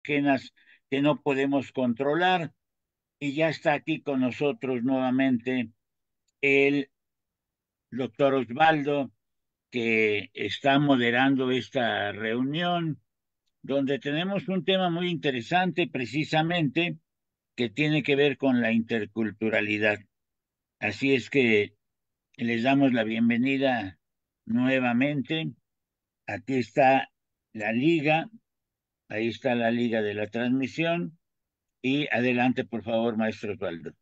ajenas que no podemos controlar. Y ya está aquí con nosotros nuevamente el doctor Osvaldo, que está moderando esta reunión, donde tenemos un tema muy interesante precisamente que tiene que ver con la interculturalidad. Así es que les damos la bienvenida nuevamente. Aquí está la liga, ahí está la liga de la transmisión. Y adelante, por favor, maestro Osvaldo.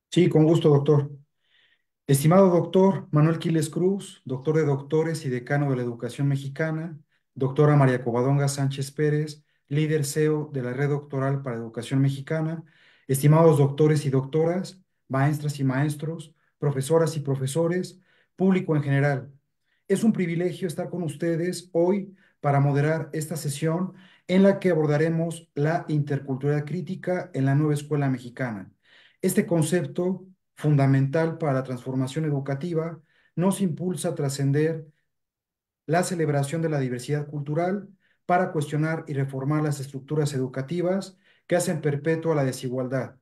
Sí, con gusto, doctor. Estimado doctor Manuel Quiles Cruz, doctor de doctores y decano de la educación mexicana, doctora María Covadonga Sánchez Pérez, líder CEO de la Red Doctoral para Educación Mexicana, estimados doctores y doctoras, maestras y maestros, profesoras y profesores, público en general. Es un privilegio estar con ustedes hoy para moderar esta sesión en la que abordaremos la interculturalidad crítica en la nueva escuela mexicana. Este concepto fundamental para la transformación educativa, nos impulsa a trascender la celebración de la diversidad cultural para cuestionar y reformar las estructuras educativas que hacen perpetua la desigualdad.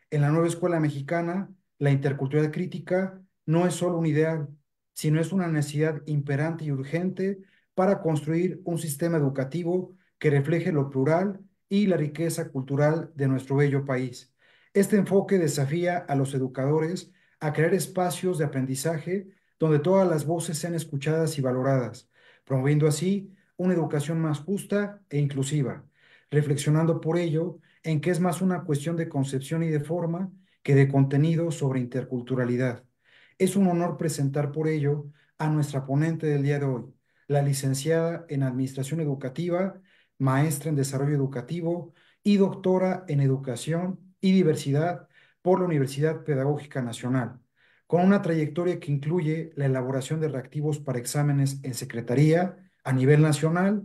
En la nueva escuela mexicana, la interculturalidad crítica no es solo un ideal, sino es una necesidad imperante y urgente para construir un sistema educativo que refleje lo plural y la riqueza cultural de nuestro bello país. Este enfoque desafía a los educadores a crear espacios de aprendizaje donde todas las voces sean escuchadas y valoradas, promoviendo así una educación más justa e inclusiva, reflexionando por ello en que es más una cuestión de concepción y de forma que de contenido sobre interculturalidad. Es un honor presentar por ello a nuestra ponente del día de hoy, la licenciada en Administración Educativa, maestra en Desarrollo Educativo y doctora en Educación y Diversidad por la Universidad Pedagógica Nacional, con una trayectoria que incluye la elaboración de reactivos para exámenes en secretaría a nivel nacional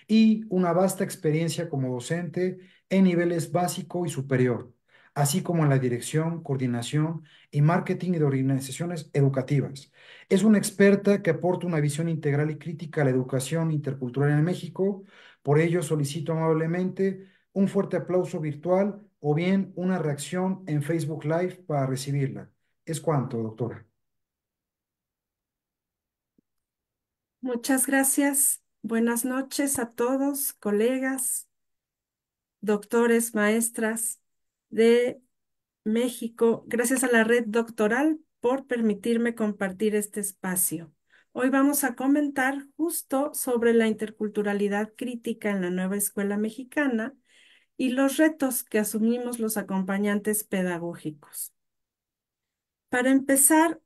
y una vasta experiencia como docente en niveles básico y superior, así como en la dirección, coordinación y marketing de organizaciones educativas. Es una experta que aporta una visión integral y crítica a la educación intercultural en México. Por ello, solicito amablemente un fuerte aplauso virtual o bien una reacción en Facebook Live para recibirla. Es cuanto, doctora. Muchas gracias. Buenas noches a todos, colegas, doctores, maestras de México. Gracias a la red doctoral por permitirme compartir este espacio. Hoy vamos a comentar justo sobre la interculturalidad crítica en la nueva escuela mexicana y los retos que asumimos los acompañantes pedagógicos. Para empezar,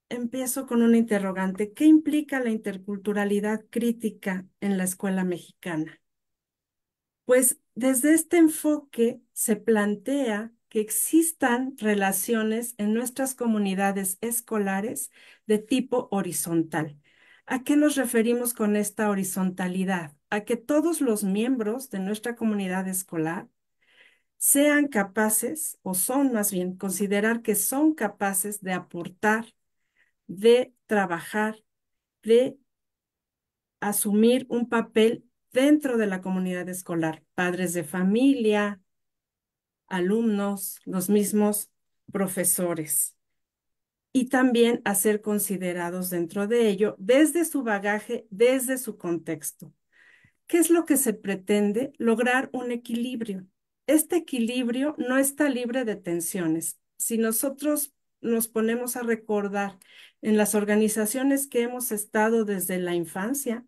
empiezo con una interrogante. ¿Qué implica la interculturalidad crítica en la escuela mexicana? Pues desde este enfoque se plantea que existan relaciones en nuestras comunidades escolares de tipo horizontal. ¿A qué nos referimos con esta horizontalidad? A que todos los miembros de nuestra comunidad escolar sean capaces, o son más bien, considerar que son capaces de aportar, de trabajar, de asumir un papel dentro de la comunidad escolar, padres de familia, alumnos, los mismos profesores, y también a ser considerados dentro de ello desde su bagaje, desde su contexto. ¿Qué es lo que se pretende? Lograr un equilibrio. Este equilibrio no está libre de tensiones. Si nosotros nos ponemos a recordar en las organizaciones que hemos estado desde la infancia,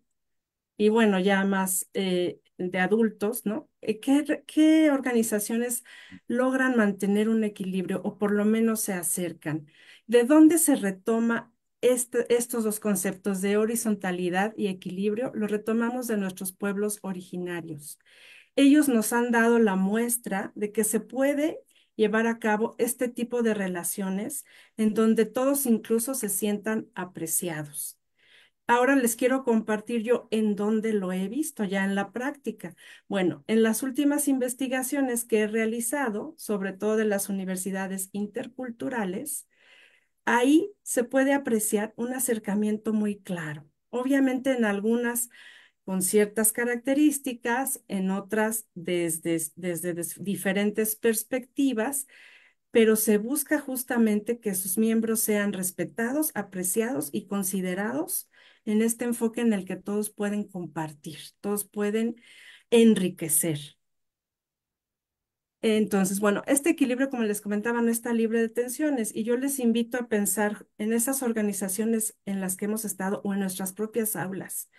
y bueno, ya más de adultos, ¿no? ¿Qué organizaciones logran mantener un equilibrio o por lo menos se acercan? ¿De dónde se retoma estos dos conceptos de horizontalidad y equilibrio? Los retomamos de nuestros pueblos originarios. Ellos nos han dado la muestra de que se puede llevar a cabo este tipo de relaciones en donde todos incluso se sientan apreciados. Ahora les quiero compartir yo en dónde lo he visto ya en la práctica. Bueno, en las últimas investigaciones que he realizado, sobre todo de las universidades interculturales, ahí se puede apreciar un acercamiento muy claro. Obviamente en algunas con ciertas características, en otras desde diferentes perspectivas, pero se busca justamente que sus miembros sean respetados, apreciados y considerados en este enfoque en el que todos pueden compartir, todos pueden enriquecer. Entonces, bueno, este equilibrio, como les comentaba, no está libre de tensiones y yo les invito a pensar en esas organizaciones en las que hemos estado o en nuestras propias aulas.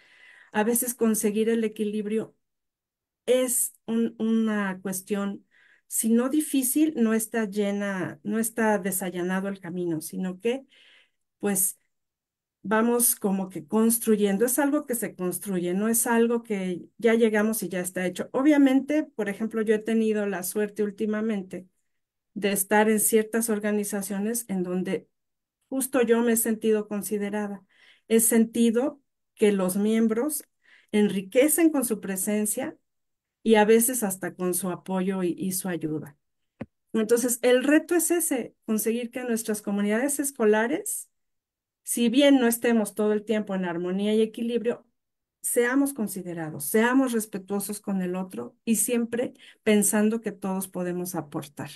A veces conseguir el equilibrio es una cuestión, si no difícil, no está llena, no está desallanado el camino, sino que pues vamos como que construyendo. Es algo que se construye, no es algo que ya llegamos y ya está hecho. Obviamente, por ejemplo, yo he tenido la suerte últimamente de estar en ciertas organizaciones en donde justo yo me he sentido considerada. He sentido que los miembros enriquecen con su presencia y a veces hasta con su apoyo y su ayuda. Entonces, el reto es ese, conseguir que nuestras comunidades escolares, si bien no estemos todo el tiempo en armonía y equilibrio, seamos considerados, seamos respetuosos con el otro y siempre pensando que todos podemos aportar.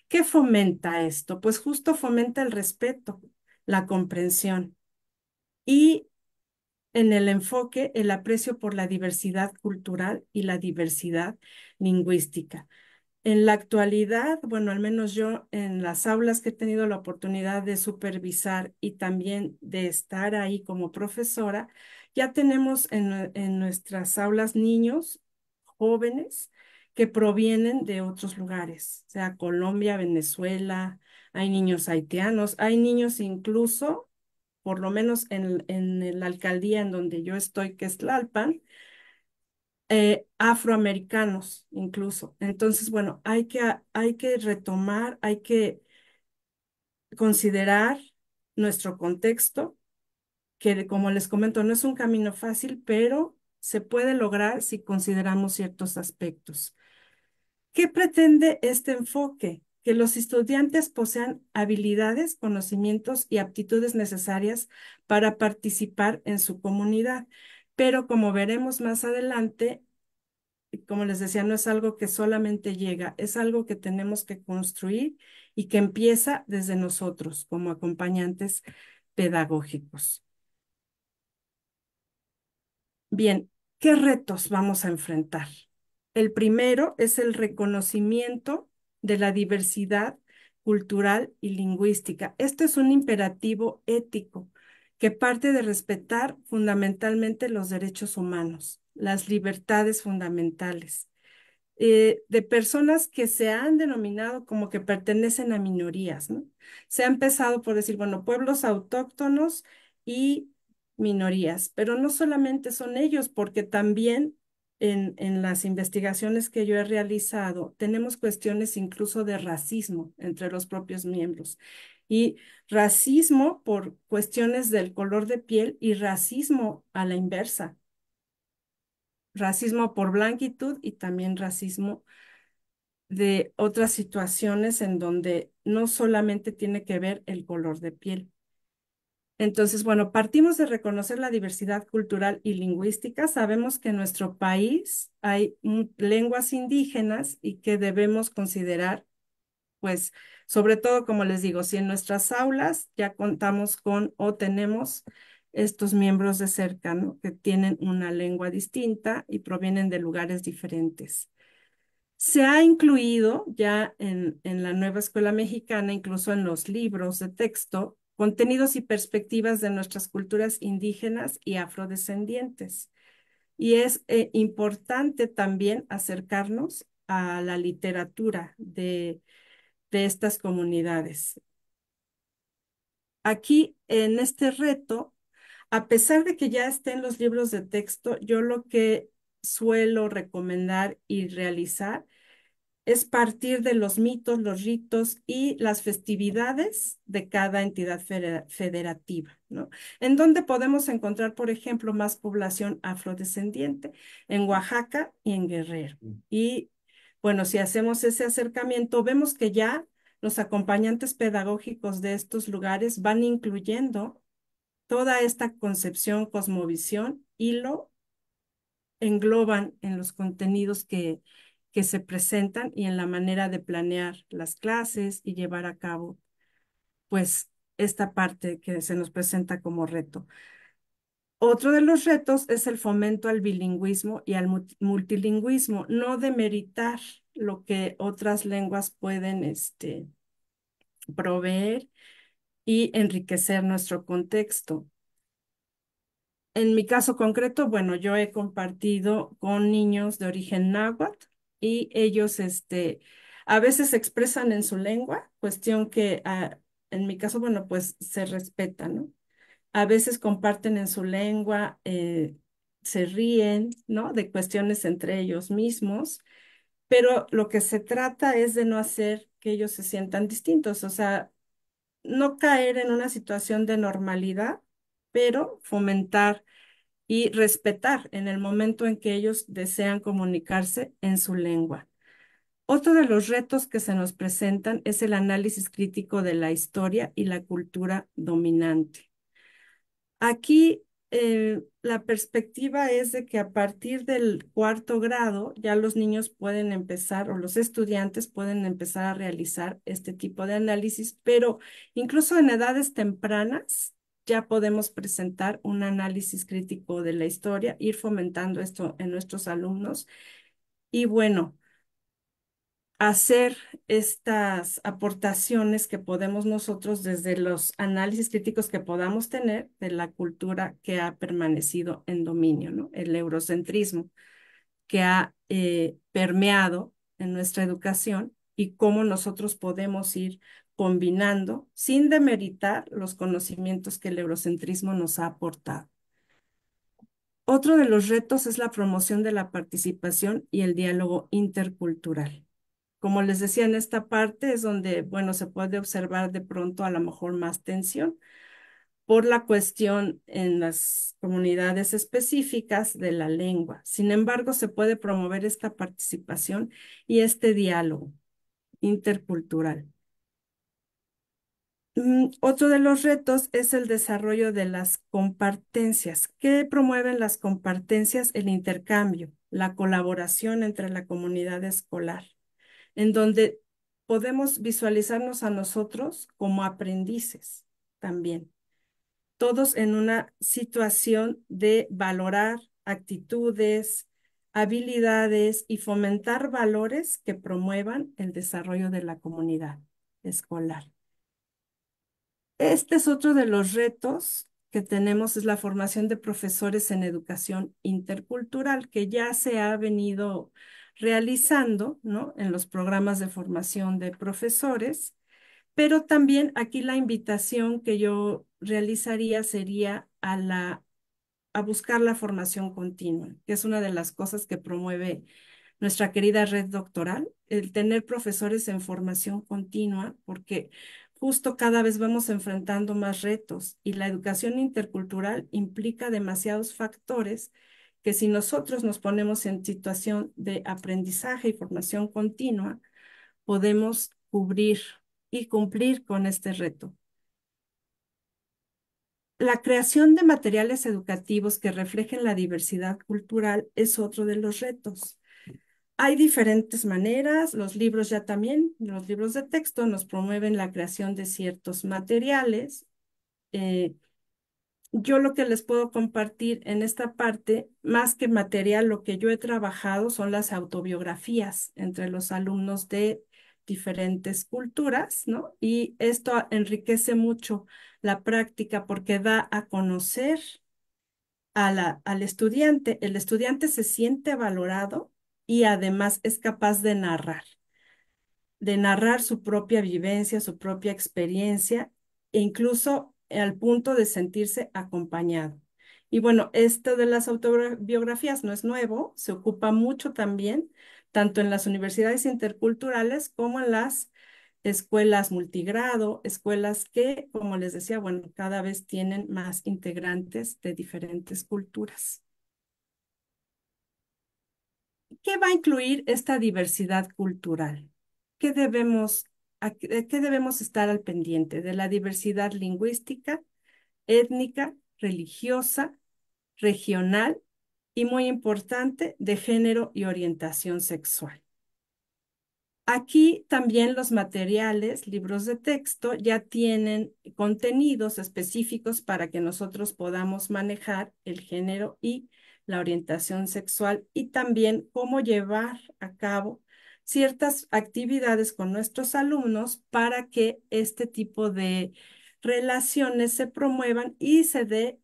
¿Qué fomenta esto? Pues justo fomenta el respeto, la comprensión y en el enfoque, el aprecio por la diversidad cultural y la diversidad lingüística. En la actualidad, bueno, al menos yo en las aulas que he tenido la oportunidad de supervisar y también de estar ahí como profesora, ya tenemos en nuestras aulas niños jóvenes que provienen de otros lugares, sea Colombia, Venezuela, hay niños haitianos, hay niños incluso, por lo menos en la alcaldía en donde yo estoy, que es Tlalpan, afroamericanos incluso. Entonces, bueno, hay que retomar, hay que considerar nuestro contexto, que como les comento, no es un camino fácil, pero se puede lograr si consideramos ciertos aspectos. ¿Qué pretende este enfoque? Que los estudiantes posean habilidades, conocimientos y aptitudes necesarias para participar en su comunidad. Pero como veremos más adelante, como les decía, no es algo que solamente llega, es algo que tenemos que construir y que empieza desde nosotros como acompañantes pedagógicos. Bien, ¿qué retos vamos a enfrentar? El primero es el reconocimiento de la diversidad cultural y lingüística. Esto es un imperativo ético que parte de respetar fundamentalmente los derechos humanos, las libertades fundamentales de personas que se han denominado como que pertenecen a minorías, ¿no? Se ha empezado por decir, bueno, pueblos autóctonos y minorías, pero no solamente son ellos, porque también en las investigaciones que yo he realizado tenemos cuestiones incluso de racismo entre los propios miembros. Y racismo por cuestiones del color de piel y racismo a la inversa, racismo por blanquitud y también racismo de otras situaciones en donde no solamente tiene que ver el color de piel. Entonces, bueno, partimos de reconocer la diversidad cultural y lingüística. Sabemos que en nuestro país hay lenguas indígenas y que debemos considerar, pues, sobre todo, como les digo, si en nuestras aulas ya contamos con o tenemos estos miembros de cerca, ¿no? Que tienen una lengua distinta y provienen de lugares diferentes. Se ha incluido ya en la nueva escuela mexicana, incluso en los libros de texto, contenidos y perspectivas de nuestras culturas indígenas y afrodescendientes. Y es importante también acercarnos a la literatura de estas comunidades. Aquí, en este reto, a pesar de que ya estén los libros de texto, yo lo que suelo recomendar y realizar es partir de los mitos, los ritos y las festividades de cada entidad federativa, ¿no? En donde podemos encontrar, por ejemplo, más población afrodescendiente, en Oaxaca y en Guerrero. Y bueno, si hacemos ese acercamiento, vemos que ya los acompañantes pedagógicos de estos lugares van incluyendo toda esta concepción, cosmovisión y lo engloban en los contenidos que se presentan y en la manera de planear las clases y llevar a cabo, pues, esta parte que se nos presenta como reto. Otro de los retos es el fomento al bilingüismo y al multilingüismo, no demeritar lo que otras lenguas pueden proveer y enriquecer nuestro contexto. En mi caso concreto, bueno, yo he compartido con niños de origen náhuatl y ellos, a veces se expresan en su lengua, cuestión que en mi caso, bueno, pues se respeta, ¿no? A veces comparten en su lengua, se ríen, ¿no? De cuestiones entre ellos mismos, pero lo que se trata es de no hacer que ellos se sientan distintos, o sea, no caer en una situación de normalidad, pero fomentar y respetar en el momento en que ellos desean comunicarse en su lengua. Otro de los retos que se nos presentan es el análisis crítico de la historia y la cultura dominante. Aquí la perspectiva es de que a partir del cuarto grado ya los niños pueden empezar o los estudiantes pueden empezar a realizar este tipo de análisis, pero incluso en edades tempranas ya podemos presentar un análisis crítico de la historia, ir fomentando esto en nuestros alumnos y bueno, hacer estas aportaciones que podemos nosotros desde los análisis críticos que podamos tener de la cultura que ha permanecido en dominio, ¿no? El eurocentrismo que ha permeado en nuestra educación y cómo nosotros podemos ir combinando sin demeritar los conocimientos que el eurocentrismo nos ha aportado. Otro de los retos es la promoción de la participación y el diálogo intercultural. Como les decía, en esta parte es donde, bueno, se puede observar de pronto a lo mejor más tensión por la cuestión en las comunidades específicas de la lengua. Sin embargo, se puede promover esta participación y este diálogo intercultural. Otro de los retos es el desarrollo de las compartencias. ¿Qué promueven las compartencias? El intercambio, la colaboración entre la comunidad escolar, en donde podemos visualizarnos a nosotros como aprendices también, todos en una situación de valorar actitudes, habilidades y fomentar valores que promuevan el desarrollo de la comunidad escolar. Este es otro de los retos que tenemos, es la formación de profesores en educación intercultural, que ya se ha venido realizando, ¿no? En los programas de formación de profesores, pero también aquí la invitación que yo realizaría sería a buscar la formación continua, que es una de las cosas que promueve nuestra querida red doctoral, el tener profesores en formación continua, porque justo cada vez vamos enfrentando más retos y la educación intercultural implica demasiados factores que si nosotros nos ponemos en situación de aprendizaje y formación continua, podemos cubrir y cumplir con este reto. La creación de materiales educativos que reflejen la diversidad cultural es otro de los retos. Hay diferentes maneras, los libros ya también, los libros de texto nos promueven la creación de ciertos materiales. Eh, yo lo que les puedo compartir en esta parte, más que material, lo que yo he trabajado son las autobiografías entre los alumnos de diferentes culturas, ¿no? Y esto enriquece mucho la práctica porque da a conocer al estudiante. El estudiante se siente valorado y además es capaz de narrar su propia vivencia, su propia experiencia e incluso al punto de sentirse acompañado. Y bueno, esto de las autobiografías no es nuevo, se ocupa mucho también, tanto en las universidades interculturales como en las escuelas multigrado, escuelas que, como les decía, bueno, cada vez tienen más integrantes de diferentes culturas. ¿Qué va a incluir esta diversidad cultural? ¿De qué debemos estar al pendiente? De la diversidad lingüística, étnica, religiosa, regional y muy importante, de género y orientación sexual. Aquí también los materiales, libros de texto, ya tienen contenidos específicos para que nosotros podamos manejar el género y la orientación sexual y también cómo llevar a cabo ciertas actividades con nuestros alumnos para que este tipo de relaciones se promuevan y se dé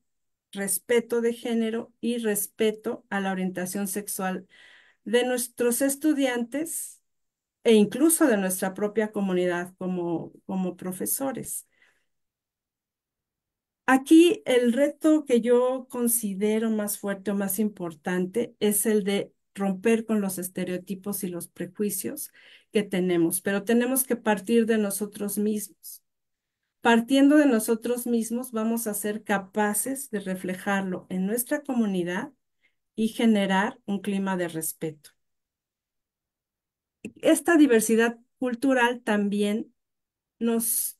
respeto de género y respeto a la orientación sexual de nuestros estudiantes e incluso de nuestra propia comunidad como profesores. Aquí el reto que yo considero más fuerte o más importante es el de romper con los estereotipos y los prejuicios que tenemos, pero tenemos que partir de nosotros mismos. Partiendo de nosotros mismos, vamos a ser capaces de reflejarlo en nuestra comunidad y generar un clima de respeto. Esta diversidad cultural también nos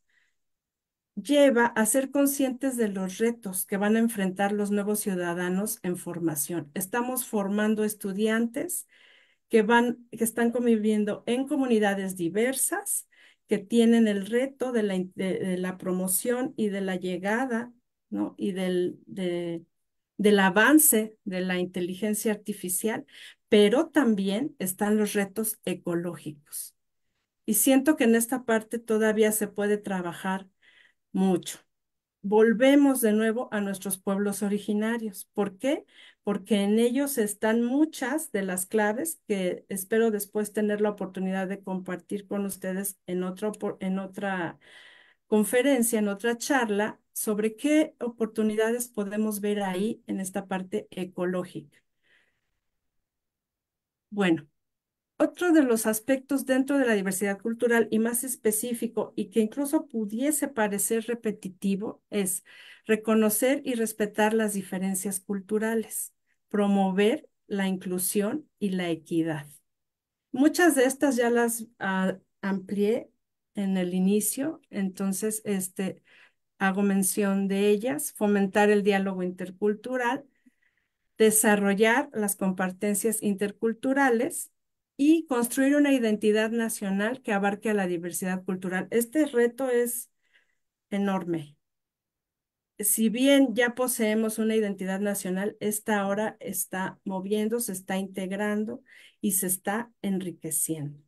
lleva a ser conscientes de los retos que van a enfrentar los nuevos ciudadanos en formación. Estamos formando estudiantes que están conviviendo en comunidades diversas, que tienen el reto de la promoción y de la llegada, ¿no? Y del avance de la inteligencia artificial, pero también están los retos ecológicos. Y siento que en esta parte todavía se puede trabajar mucho. Volvemos de nuevo a nuestros pueblos originarios. ¿Por qué? Porque en ellos están muchas de las claves que espero después tener la oportunidad de compartir con ustedes en otra conferencia, en otra charla, sobre qué oportunidades podemos ver ahí en esta parte ecológica. Bueno. Otro de los aspectos dentro de la diversidad cultural y más específico y que incluso pudiese parecer repetitivo es reconocer y respetar las diferencias culturales, promover la inclusión y la equidad. Muchas de estas ya las amplié en el inicio, entonces hago mención de ellas, fomentar el diálogo intercultural, desarrollar las competencias interculturales y construir una identidad nacional que abarque a la diversidad cultural. Este reto es enorme. Si bien ya poseemos una identidad nacional, esta ahora está moviendo, se está integrando y se está enriqueciendo.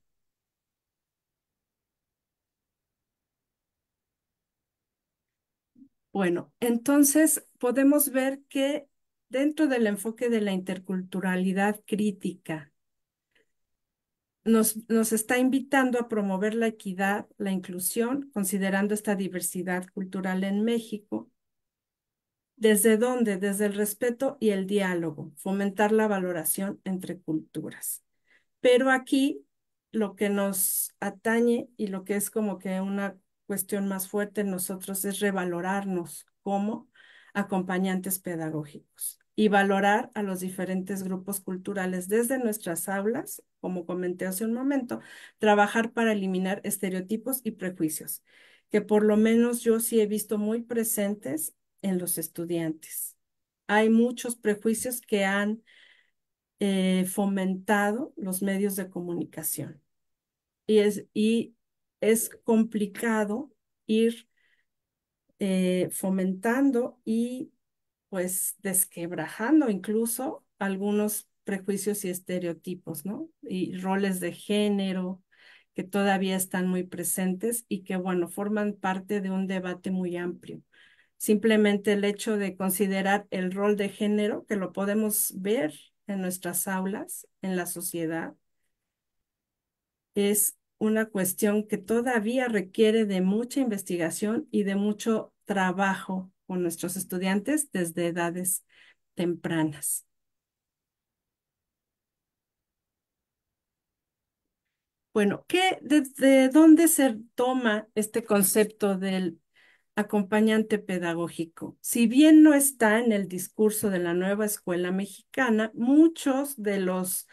Bueno, entonces podemos ver que dentro del enfoque de la interculturalidad crítica, nos está invitando a promover la equidad, la inclusión, considerando esta diversidad cultural en México. ¿Desde dónde? Desde el respeto y el diálogo, fomentar la valoración entre culturas. Pero aquí lo que nos atañe y lo que es como que una cuestión más fuerte en nosotros es revalorarnos como acompañantes pedagógicos y valorar a los diferentes grupos culturales desde nuestras aulas, como comenté hace un momento, trabajar para eliminar estereotipos y prejuicios, que por lo menos yo sí he visto muy presentes en los estudiantes. Hay muchos prejuicios que han fomentado los medios de comunicación. Y es complicado ir fomentando y pues desquebrajando incluso algunos prejuicios y estereotipos, ¿no? Y roles de género que todavía están muy presentes y que, bueno, forman parte de un debate muy amplio. Simplemente el hecho de considerar el rol de género, que lo podemos ver en nuestras aulas, en la sociedad, es una cuestión que todavía requiere de mucha investigación y de mucho trabajo con nuestros estudiantes desde edades tempranas. Bueno, ¿desde dónde se toma este concepto del acompañante pedagógico? Si bien no está en el discurso de la nueva escuela mexicana, muchos de los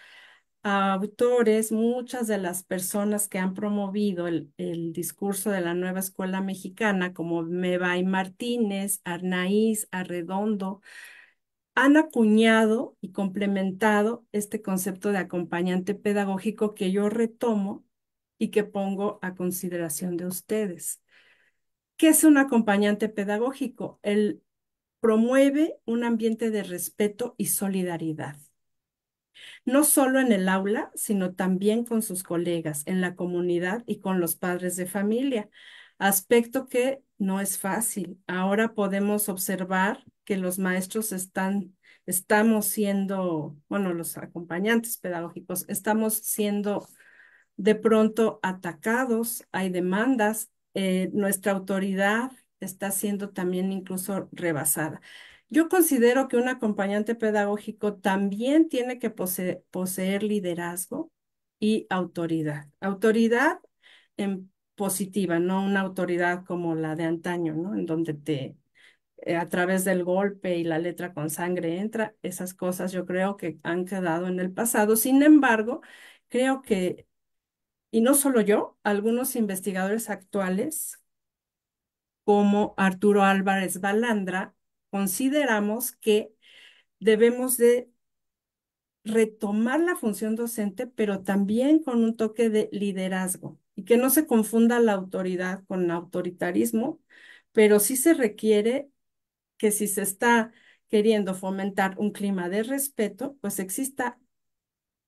autores, muchas de las personas que han promovido el discurso de la nueva escuela mexicana, como Mebay Martínez, Arnaiz, Arredondo, han acuñado y complementado este concepto de acompañante pedagógico que yo retomo y que pongo a consideración de ustedes. ¿Qué es un acompañante pedagógico? Él promueve un ambiente de respeto y solidaridad, no solo en el aula, sino también con sus colegas, en la comunidad y con los padres de familia. Aspecto que no es fácil. Ahora podemos observar que los maestros estamos siendo, bueno, los acompañantes pedagógicos, estamos siendo de pronto atacados, hay demandas, nuestra autoridad está siendo también incluso rebasada. Yo considero que un acompañante pedagógico también tiene que poseer liderazgo y autoridad. Autoridad en positiva, no una autoridad como la de antaño, ¿no? En donde a través del golpe y la letra con sangre entra, esas cosas yo creo que han quedado en el pasado. Sin embargo, creo que y no solo yo, algunos investigadores actuales, como Arturo Álvarez Balandra, consideramos que debemos de retomar la función docente, pero también con un toque de liderazgo y que no se confunda la autoridad con autoritarismo, pero sí se requiere que si se está queriendo fomentar un clima de respeto, pues exista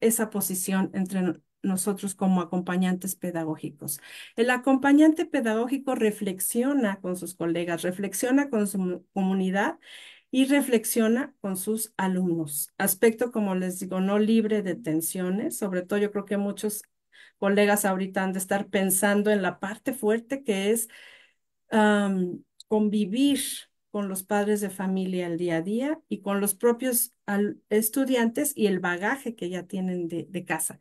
esa posición entre nosotros como acompañantes pedagógicos. El acompañante pedagógico reflexiona con sus colegas, reflexiona con su comunidad y reflexiona con sus alumnos. Aspecto, como les digo, no libre de tensiones. Sobre todo yo creo que muchos colegas ahorita han de estar pensando en la parte fuerte que es convivir con los padres de familia el día a día y con los propios estudiantes y el bagaje que ya tienen de casa.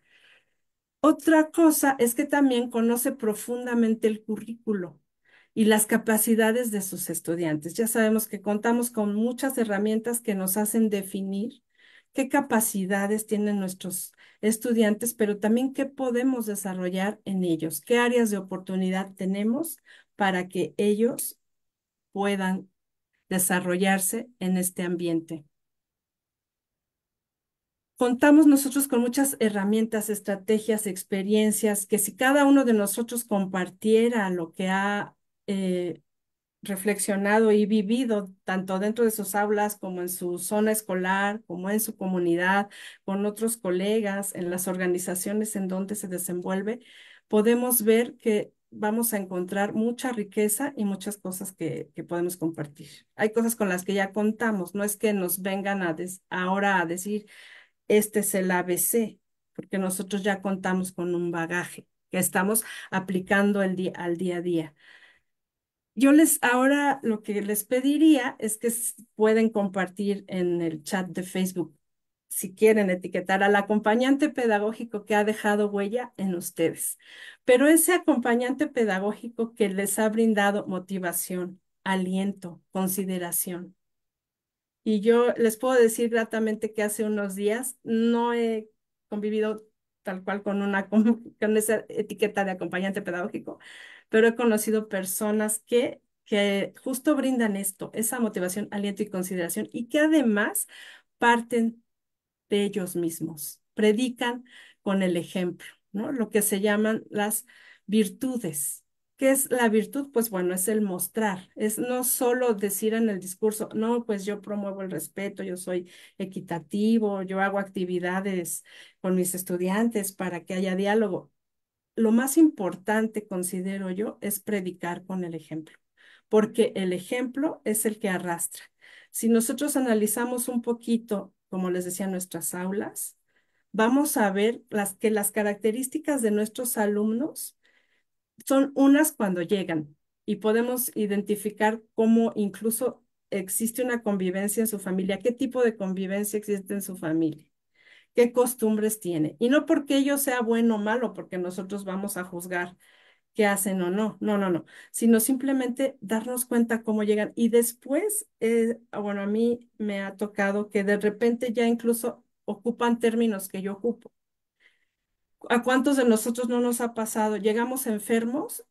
Otra cosa es que también conoce profundamente el currículo y las capacidades de sus estudiantes. Ya sabemos que contamos con muchas herramientas que nos hacen definir qué capacidades tienen nuestros estudiantes, pero también qué podemos desarrollar en ellos, qué áreas de oportunidad tenemos para que ellos puedan desarrollarse en este ambiente. Contamos nosotros con muchas herramientas, estrategias, experiencias, que si cada uno de nosotros compartiera lo que ha reflexionado y vivido, tanto dentro de sus aulas como en su zona escolar, como en su comunidad, con otros colegas, en las organizaciones en donde se desenvuelve, podemos ver que vamos a encontrar mucha riqueza y muchas cosas que podemos compartir. Hay cosas con las que ya contamos, no es que nos vengan ahora a decir, este es el ABC, porque nosotros ya contamos con un bagaje que estamos aplicando al día a día. Yo ahora lo que les pediría es que pueden compartir en el chat de Facebook, si quieren etiquetar al acompañante pedagógico que ha dejado huella en ustedes, pero ese acompañante pedagógico que les ha brindado motivación, aliento, consideración. Y yo les puedo decir gratamente que hace unos días no he convivido tal cual con con esa etiqueta de acompañante pedagógico, pero he conocido personas que justo brindan esto, esa motivación, aliento y consideración, y que además parten de ellos mismos, predican con el ejemplo, ¿no? Lo que se llaman las virtudes. ¿Qué es la virtud? Pues bueno, es el mostrar, es no solo decir en el discurso, no, pues yo promuevo el respeto, yo soy equitativo, yo hago actividades con mis estudiantes para que haya diálogo. Lo más importante, considero yo, es predicar con el ejemplo, porque el ejemplo es el que arrastra. Si nosotros analizamos un poquito, como les decía, nuestras aulas, vamos a ver que las características de nuestros alumnos son unas cuando llegan y podemos identificar cómo incluso existe una convivencia en su familia, qué tipo de convivencia existe en su familia, qué costumbres tiene. Y no porque ello sea bueno o malo, porque nosotros vamos a juzgar qué hacen o no, no, no, no, sino simplemente darnos cuenta cómo llegan. Y después, bueno, a mí me ha tocado que de repente ya incluso ocupan términos que yo ocupo. ¿A cuántos de nosotros no nos ha pasado? Llegamos enfermos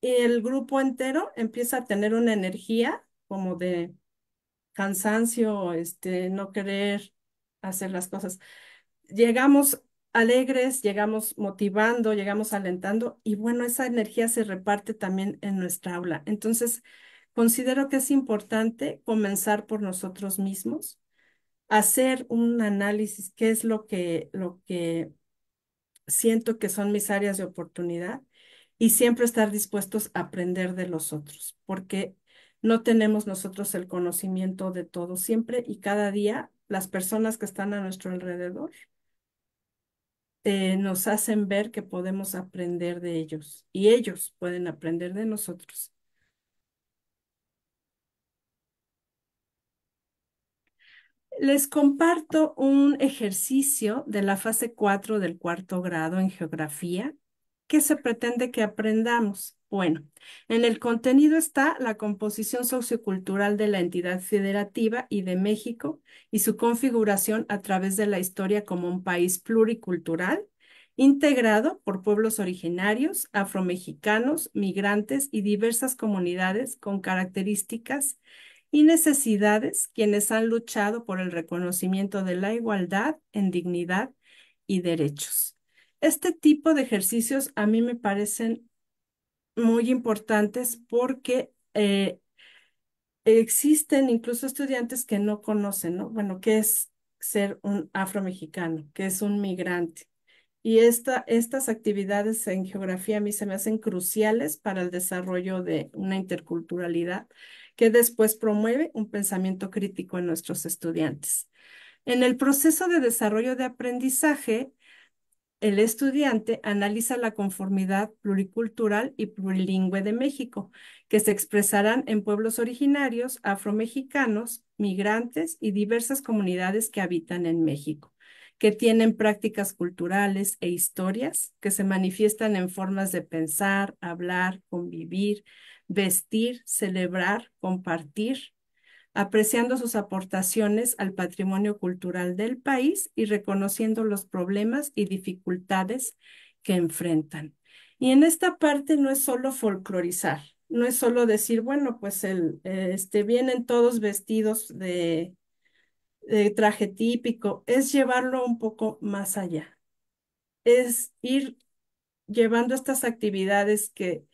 y el grupo entero empieza a tener una energía como de cansancio, no querer hacer las cosas. Llegamos alegres, llegamos motivando, llegamos alentando y bueno, esa energía se reparte también en nuestra aula. Entonces, considero que es importante comenzar por nosotros mismos, hacer un análisis, qué es lo que siento que son mis áreas de oportunidad y siempre estar dispuestos a aprender de los otros, porque no tenemos nosotros el conocimiento de todo siempre y cada día las personas que están a nuestro alrededor nos hacen ver que podemos aprender de ellos y ellos pueden aprender de nosotros. Les comparto un ejercicio de la fase 4 del cuarto grado en geografía que se pretende que aprendamos. Bueno, en el contenido está la composición sociocultural de la entidad federativa y de México y su configuración a través de la historia como un país pluricultural, integrado por pueblos originarios, afromexicanos, migrantes y diversas comunidades con características y necesidades, quienes han luchado por el reconocimiento de la igualdad en dignidad y derechos. Este tipo de ejercicios a mí me parecen muy importantes porque existen incluso estudiantes que no conocen, ¿no? Bueno, ¿qué es ser un afromexicano? ¿Qué es un migrante? Y estas actividades en geografía a mí se me hacen cruciales para el desarrollo de una interculturalidad que después promueve un pensamiento crítico en nuestros estudiantes. En el proceso de desarrollo de aprendizaje, el estudiante analiza la conformidad pluricultural y plurilingüe de México, que se expresarán en pueblos originarios, afromexicanos, migrantes y diversas comunidades que habitan en México, que tienen prácticas culturales e historias que se manifiestan en formas de pensar, hablar, convivir, vestir, celebrar, compartir, apreciando sus aportaciones al patrimonio cultural del país y reconociendo los problemas y dificultades que enfrentan. Y en esta parte no es solo folclorizar, no es solo decir, bueno, pues vienen todos vestidos de traje típico, es llevarlo un poco más allá, es ir llevando estas actividades que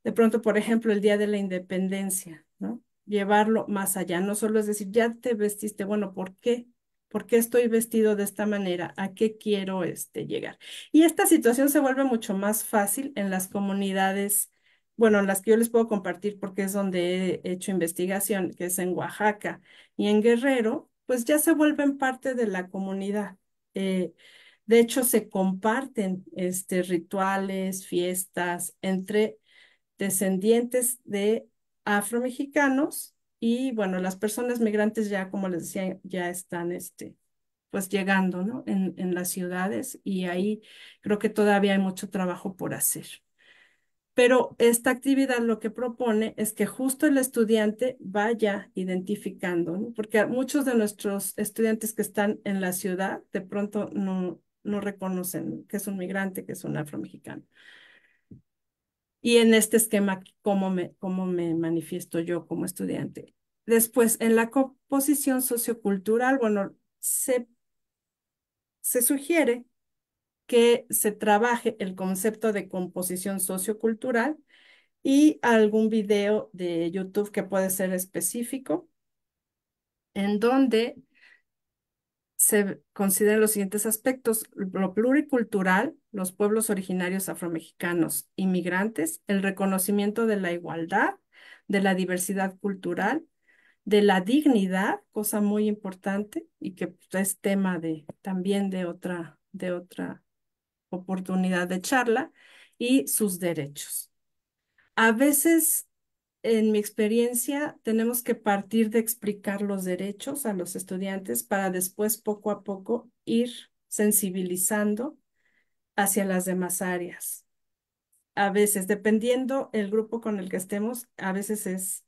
de pronto, por ejemplo, el Día de la Independencia, ¿no? Llevarlo más allá, no solo es decir, ya te vestiste, bueno, ¿por qué? ¿Por qué estoy vestido de esta manera? ¿A qué quiero llegar? Y esta situación se vuelve mucho más fácil en las comunidades, bueno, en las que yo les puedo compartir porque es donde he hecho investigación, que es en Oaxaca y en Guerrero, pues ya se vuelven parte de la comunidad. Eh, de hecho, se comparten rituales, fiestas entre descendientes de afromexicanos y bueno, las personas migrantes ya, como les decía, ya están pues llegando, ¿no? En las ciudades y ahí creo que todavía hay mucho trabajo por hacer. Pero esta actividad lo que propone es que justo el estudiante vaya identificando, ¿no? Porque muchos de nuestros estudiantes que están en la ciudad de pronto no reconocen que es un migrante, que es un afromexicano. Y en este esquema, cómo me manifiesto yo como estudiante. Después, en la composición sociocultural, bueno, se sugiere que se trabaje el concepto de composición sociocultural y algún video de YouTube que puede ser específico, en donde se consideran los siguientes aspectos: lo pluricultural, los pueblos originarios afromexicanos, inmigrantes, el reconocimiento de la igualdad, de la diversidad cultural, de la dignidad, cosa muy importante y que pues, es tema también de otra oportunidad de charla, y sus derechos. A veces, en mi experiencia, tenemos que partir de explicar los derechos a los estudiantes para después, poco a poco, ir sensibilizando hacia las demás áreas. A veces, dependiendo el grupo con el que estemos, a veces es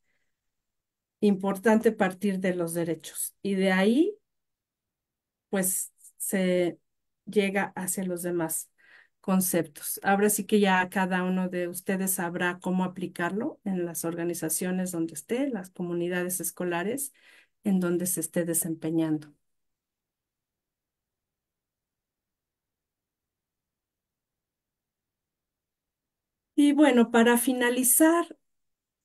importante partir de los derechos y de ahí, pues, se llega hacia los demás conceptos. Ahora sí que ya cada uno de ustedes sabrá cómo aplicarlo en las organizaciones donde esté, las comunidades escolares, en donde se esté desempeñando. Y bueno, para finalizar,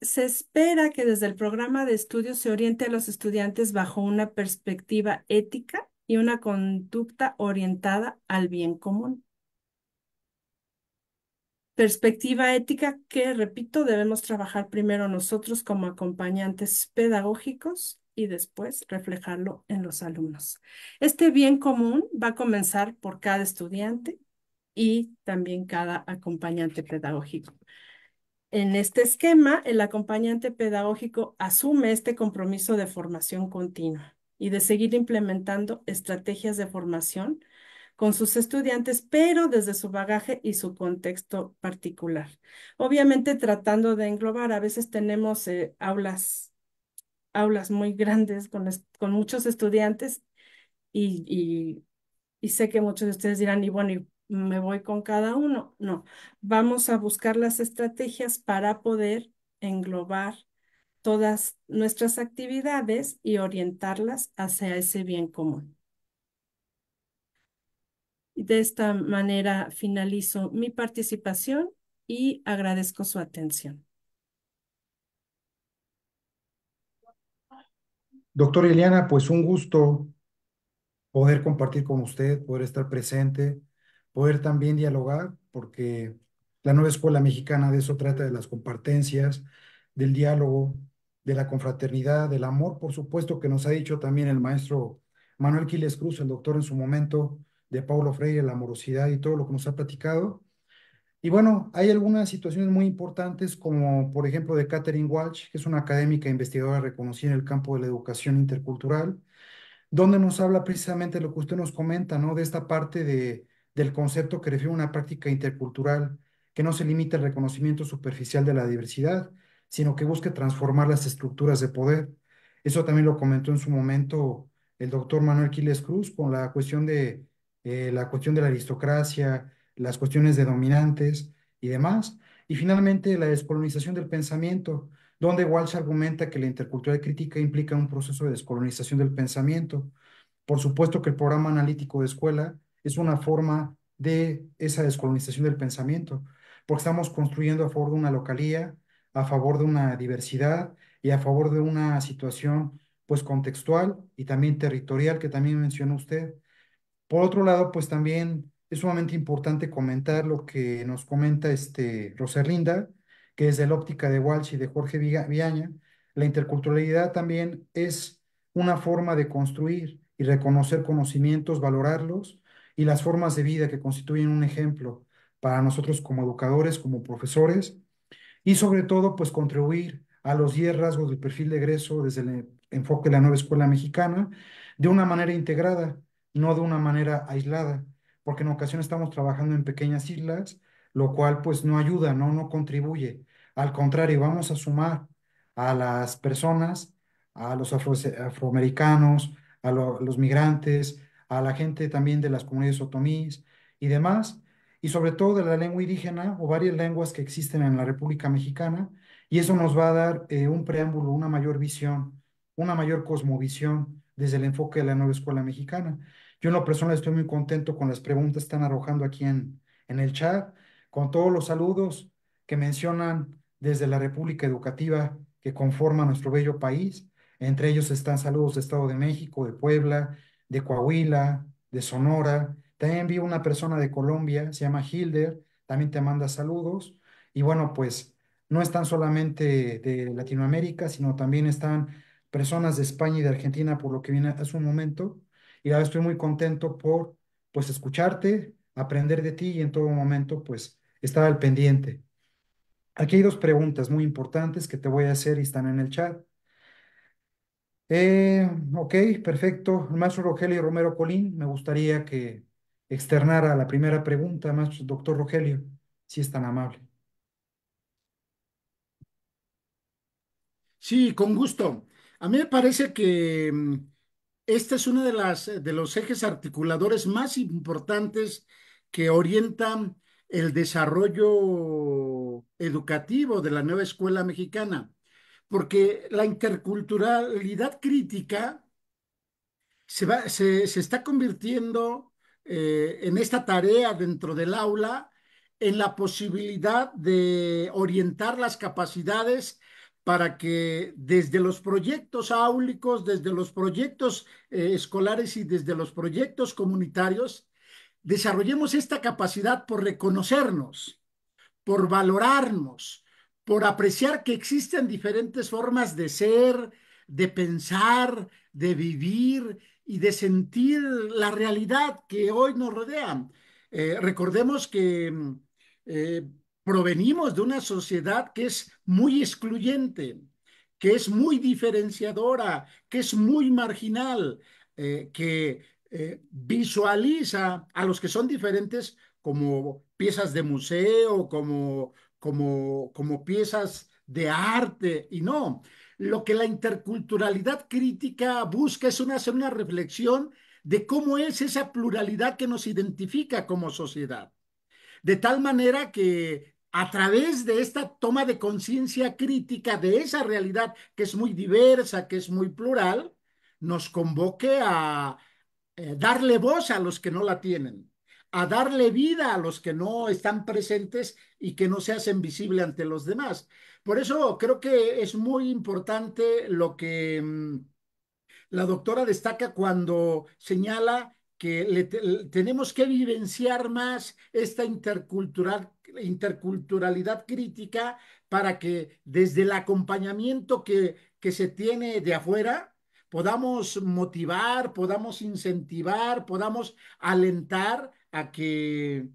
se espera que desde el programa de estudios se oriente a los estudiantes bajo una perspectiva ética y una conducta orientada al bien común. Perspectiva ética que, repito, debemos trabajar primero nosotros como acompañantes pedagógicos y después reflejarlo en los alumnos. Este bien común va a comenzar por cada estudiante y también cada acompañante pedagógico. En este esquema, el acompañante pedagógico asume este compromiso de formación continua y de seguir implementando estrategias de formación con sus estudiantes, pero desde su bagaje y su contexto particular. Obviamente tratando de englobar, a veces tenemos aulas muy grandes con muchos estudiantes y, y sé que muchos de ustedes dirán, y bueno, y me voy con cada uno. No, vamos a buscar las estrategias para poder englobar todas nuestras actividades y orientarlas hacia ese bien común. De esta manera finalizo mi participación y agradezco su atención. Doctora Ileana, pues un gusto poder compartir con usted, poder estar presente, poder también dialogar, porque la nueva escuela mexicana de eso trata, de las compartencias, del diálogo, de la confraternidad, del amor, por supuesto, que nos ha dicho también el maestro Manuel Quiles Cruz, el doctor en su momento, de Paulo Freire, la amorosidad y todo lo que nos ha platicado. Y bueno, hay algunas situaciones muy importantes, como por ejemplo de Catherine Walsh, que es una académica investigadora reconocida en el campo de la educación intercultural, donde nos habla precisamente lo que usted nos comenta, ¿no? De esta parte del concepto que refiere a una práctica intercultural que no se limita al reconocimiento superficial de la diversidad, sino que busque transformar las estructuras de poder. Eso también lo comentó en su momento el doctor Manuel Quiles Cruz con la cuestión de la aristocracia, las cuestiones de dominantes y demás. Y finalmente la descolonización del pensamiento, donde Walsh argumenta que la intercultural crítica implica un proceso de descolonización del pensamiento. Por supuesto que el programa analítico de escuela es una forma de esa descolonización del pensamiento, porque estamos construyendo a favor de una localía, a favor de una diversidad y a favor de una situación pues contextual y también territorial que también mencionó usted. Por otro lado, pues también es sumamente importante comentar lo que nos comenta Roserlinda, que desde la óptica de Walsh y de Jorge Viaña, la interculturalidad también es una forma de construir y reconocer conocimientos, valorarlos y las formas de vida que constituyen un ejemplo para nosotros como educadores, como profesores y sobre todo, pues contribuir a los 10 rasgos del perfil de egreso desde el enfoque de la nueva escuela mexicana de una manera integrada, no de una manera aislada, porque en ocasiones estamos trabajando en pequeñas islas, lo cual pues no ayuda, no contribuye. Al contrario, vamos a sumar a las personas, a los afroamericanos, los migrantes, a la gente también de las comunidades otomíes y demás, y sobre todo de la lengua indígena o varias lenguas que existen en la República Mexicana, y eso nos va a dar un preámbulo, una mayor visión, una mayor cosmovisión desde el enfoque de la nueva escuela mexicana. Yo en lo personal estoy muy contento con las preguntas que están arrojando aquí en el chat, con todos los saludos que mencionan desde la República Educativa que conforma nuestro bello país. Entre ellos están saludos de Estado de México, de Puebla, de Coahuila, de Sonora. También vi una persona de Colombia, se llama Hilder, también te manda saludos. Y bueno, pues no están solamente de Latinoamérica, sino también están personas de España y de Argentina, por lo que viene hace un momento. Y ahora estoy muy contento por, pues, escucharte, aprender de ti y en todo momento, pues, estar al pendiente. Aquí hay dos preguntas muy importantes que te voy a hacer y están en el chat. Ok, perfecto. El maestro Rogelio Romero Colín, me gustaría que externara la primera pregunta, maestro doctor Rogelio, si es tan amable. Sí, con gusto. A mí me parece que esta es una de de los ejes articuladores más importantes que orientan el desarrollo educativo de la nueva escuela mexicana, porque la interculturalidad crítica se está convirtiendo en esta tarea dentro del aula en la posibilidad de orientar las capacidades para que desde los proyectos áulicos, desde los proyectos escolares y desde los proyectos comunitarios, desarrollemos esta capacidad por reconocernos, por valorarnos, por apreciar que existen diferentes formas de ser, de pensar, de vivir y de sentir la realidad que hoy nos rodea. Recordemos que eh, provenimos de una sociedad que es muy excluyente, que es muy diferenciadora, que es muy marginal, que visualiza a los que son diferentes como piezas de museo, como piezas de arte, y no. Lo que la interculturalidad crítica busca es hacer una reflexión de cómo es esa pluralidad que nos identifica como sociedad. De tal manera que a través de esta toma de conciencia crítica de esa realidad que es muy diversa, que es muy plural, nos convoque a darle voz a los que no la tienen, a darle vida a los que no están presentes y que no se hacen visible ante los demás. Por eso creo que es muy importante lo que la doctora destaca cuando señala que tenemos que vivenciar más esta interculturalidad crítica para que desde el acompañamiento que se tiene de afuera podamos motivar, podamos incentivar, podamos alentar a que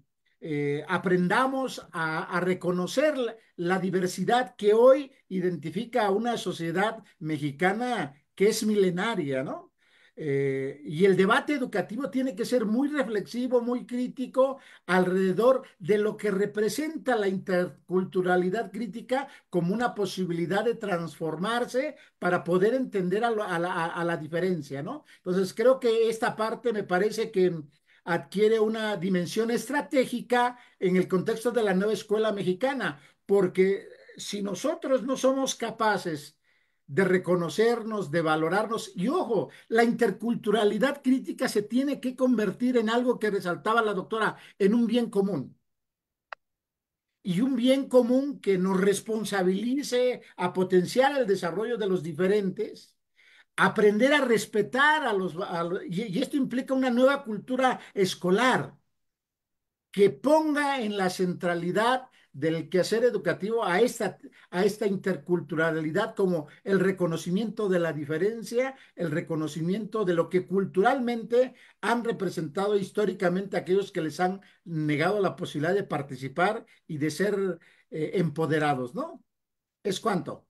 aprendamos a reconocer la diversidad que hoy identifica a una sociedad mexicana que es milenaria, ¿no? Y el debate educativo tiene que ser muy reflexivo, muy crítico alrededor de lo que representa la interculturalidad crítica como una posibilidad de transformarse para poder entender a la diferencia, ¿no? Entonces, creo que esta parte me parece que adquiere una dimensión estratégica en el contexto de la nueva escuela mexicana, porque si nosotros no somos capaces de reconocernos, de valorarnos. Y ojo, la interculturalidad crítica se tiene que convertir en algo que resaltaba la doctora, en un bien común. Y un bien común que nos responsabilice a potenciar el desarrollo de los diferentes, aprender a respetar y esto implica una nueva cultura escolar que ponga en la centralidad del quehacer educativo a esta interculturalidad como el reconocimiento de la diferencia, el reconocimiento de lo que culturalmente han representado históricamente aquellos que les han negado la posibilidad de participar y de ser empoderados, ¿no? Es cuanto.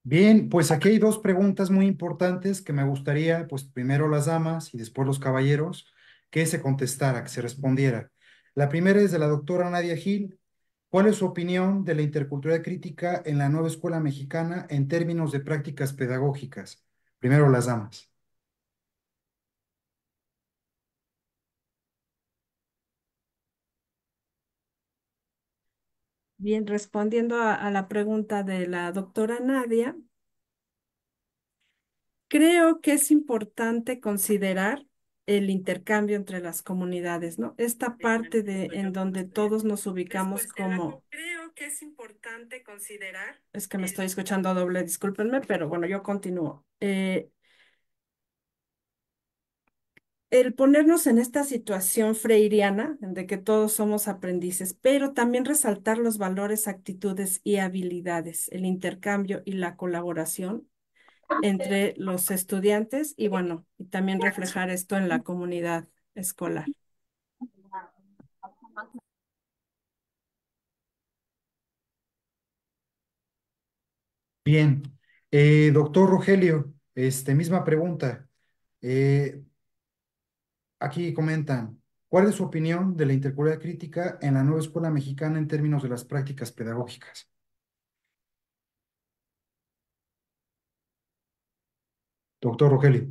Bien, pues aquí hay dos preguntas muy importantes que me gustaría, pues primero las damas y después los caballeros, que se contestara, que se respondiera. La primera es de la doctora Nadia Gil. ¿Cuál es su opinión de la interculturalidad crítica en la nueva escuela mexicana en términos de prácticas pedagógicas? Primero las damas. Bien, respondiendo a la pregunta de la doctora Nadia, creo que es importante considerar el intercambio entre las comunidades, ¿no? Esta parte de en donde todos nos ubicamos como... Creo que es importante considerar... Es que me estoy escuchando doble, discúlpenme, pero bueno, yo continúo. El ponernos en esta situación freiriana, de que todos somos aprendices, pero también resaltar los valores, actitudes y habilidades, el intercambio y la colaboración entre los estudiantes y bueno, y también reflejar esto en la comunidad escolar. Bien, doctor Rogelio, misma pregunta. Eh, Aquí comentan, ¿cuál es su opinión de la interculturalidad crítica en la nueva escuela mexicana en términos de las prácticas pedagógicas? Doctor Rogelio.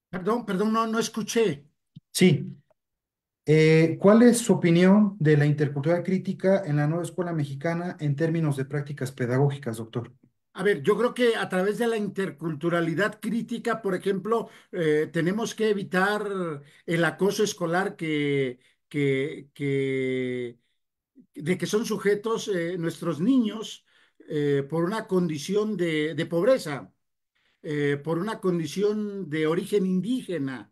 Perdón, no escuché. Sí, ¿Cuál es su opinión de la intercultural crítica en la nueva escuela mexicana en términos de prácticas pedagógicas, doctor? A ver, yo creo que a través de la interculturalidad crítica, por ejemplo, tenemos que evitar el acoso escolar que de que son sujetos nuestros niños por una condición de pobreza, por una condición de origen indígena.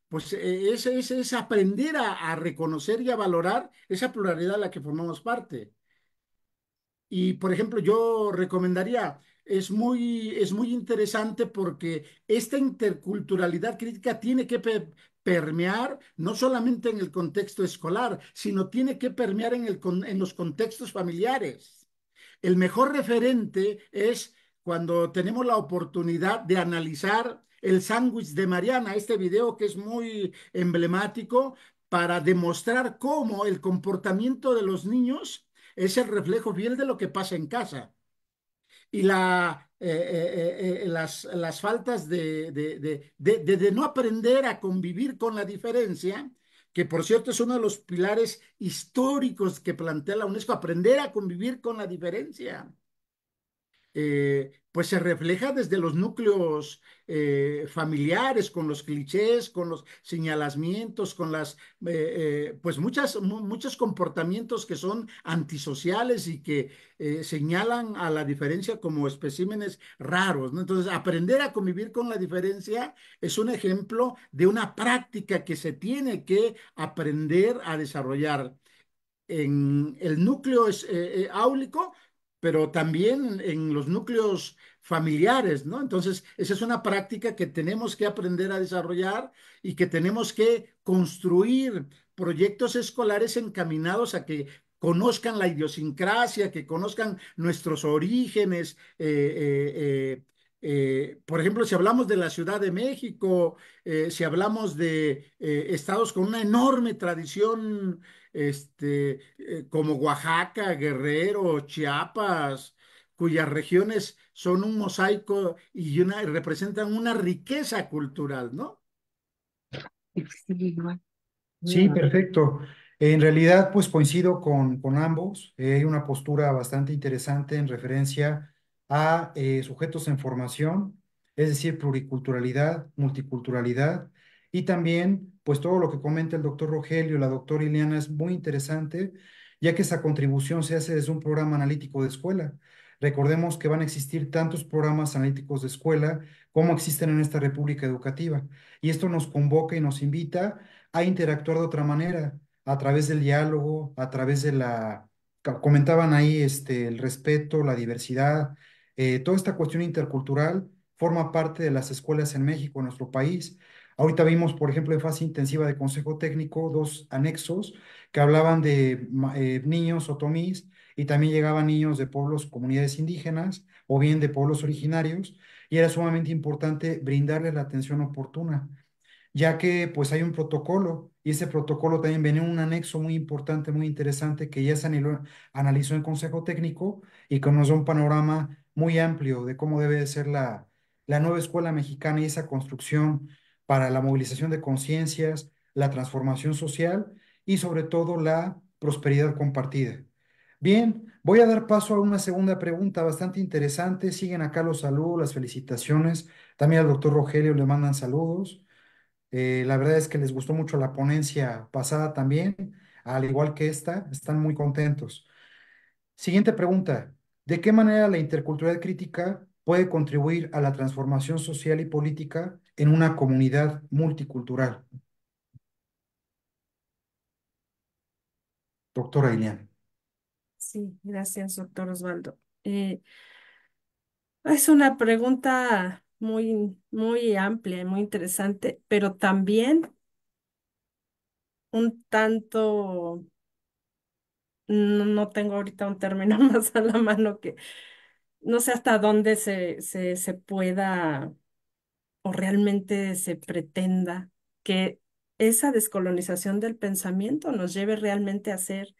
Pues es aprender a reconocer y a valorar esa pluralidad de la que formamos parte. Y, por ejemplo, yo recomendaría, es muy interesante porque esta interculturalidad crítica tiene que permear no solamente en el contexto escolar, sino tiene que permear en los contextos familiares. El mejor referente es cuando tenemos la oportunidad de analizar el sándwich de Mariana, este video que es muy emblemático para demostrar cómo el comportamiento de los niños es el reflejo fiel de lo que pasa en casa. Y las faltas de no aprender a convivir con la diferencia, que por cierto es uno de los pilares históricos que plantea la UNESCO, aprender a convivir con la diferencia, pues se refleja desde los núcleos familiares, con los clichés, con los señalamientos, con pues muchos comportamientos que son antisociales y que señalan a la diferencia como especímenes raros, ¿no? Entonces, aprender a convivir con la diferencia es un ejemplo de una práctica que se tiene que aprender a desarrollar en el núcleo áulico, pero también en los núcleos familiares, ¿no? Entonces, esa es una práctica que tenemos que aprender a desarrollar y que tenemos que construir proyectos escolares encaminados a que conozcan la idiosincrasia, que conozcan nuestros orígenes. Por ejemplo, si hablamos de la Ciudad de México, si hablamos de estados con una enorme tradición como Oaxaca, Guerrero, Chiapas, cuyas regiones son un mosaico y representan una riqueza cultural, ¿no? Sí, perfecto. En realidad, pues coincido con ambos. Hay una postura bastante interesante en referencia a sujetos en formación, es decir, pluriculturalidad, multiculturalidad, y también, pues todo lo que comenta el doctor Rogelio, la doctora Ileana, es muy interesante, ya que esa contribución se hace desde un programa analítico de escuela. Recordemos que van a existir tantos programas analíticos de escuela como existen en esta República Educativa, y esto nos convoca y nos invita a interactuar de otra manera, a través del diálogo, a través de comentaban ahí el respeto, la diversidad, toda esta cuestión intercultural forma parte de las escuelas en México, en nuestro país. Ahorita vimos, por ejemplo, en fase intensiva de Consejo Técnico, dos anexos que hablaban de niños otomís y también llegaban niños de pueblos, comunidades indígenas o bien de pueblos originarios, y era sumamente importante brindarles la atención oportuna ya que pues hay un protocolo y ese protocolo también viene en un anexo muy importante, muy interesante que ya se analizó en Consejo Técnico y que nos da un panorama muy amplio de cómo debe de ser la nueva escuela mexicana y esa construcción para la movilización de conciencias, la transformación social y sobre todo la prosperidad compartida. Bien, voy a dar paso a una segunda pregunta bastante interesante. Siguen acá los saludos, las felicitaciones. También al doctor Rogelio le mandan saludos. La verdad es que les gustó mucho la ponencia pasada también, al igual que esta, están muy contentos. Siguiente pregunta. ¿De qué manera la interculturalidad crítica puede contribuir a la transformación social y política en una comunidad multicultural? Doctora Ilian. Sí, gracias, doctor Osvaldo. Es una pregunta muy amplia y muy interesante, pero también un tanto, no tengo ahorita un término más a la mano que no sé hasta dónde se pueda o realmente se pretenda que esa descolonización del pensamiento nos lleve realmente a ser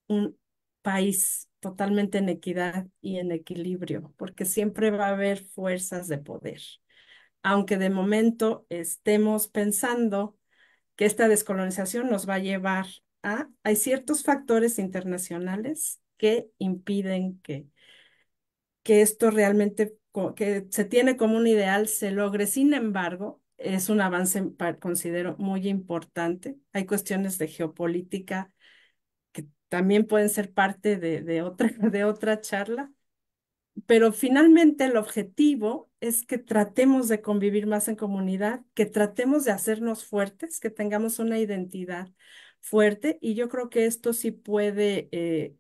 un país totalmente en equidad y en equilibrio, porque siempre va a haber fuerzas de poder. Aunque de momento estemos pensando que esta descolonización nos va a llevar a, hay ciertos factores internacionales que impiden que esto realmente, que se tiene como un ideal, se logre. Sin embargo, es un avance, considero, muy importante. Hay cuestiones de geopolítica que también pueden ser parte de otra charla, pero finalmente el objetivo es que tratemos de convivir más en comunidad, que tratemos de hacernos fuertes, que tengamos una identidad fuerte, y yo creo que esto sí puede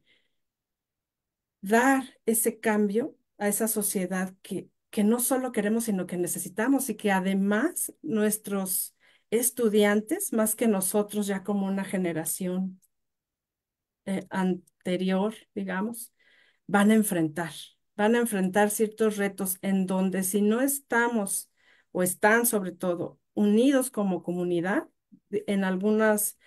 dar ese cambio a esa sociedad que no solo queremos, sino que necesitamos, y que además nuestros estudiantes, más que nosotros ya como una generación anterior, digamos, van a enfrentar ciertos retos en donde si no estamos o están sobre todo unidos como comunidad, en algunas,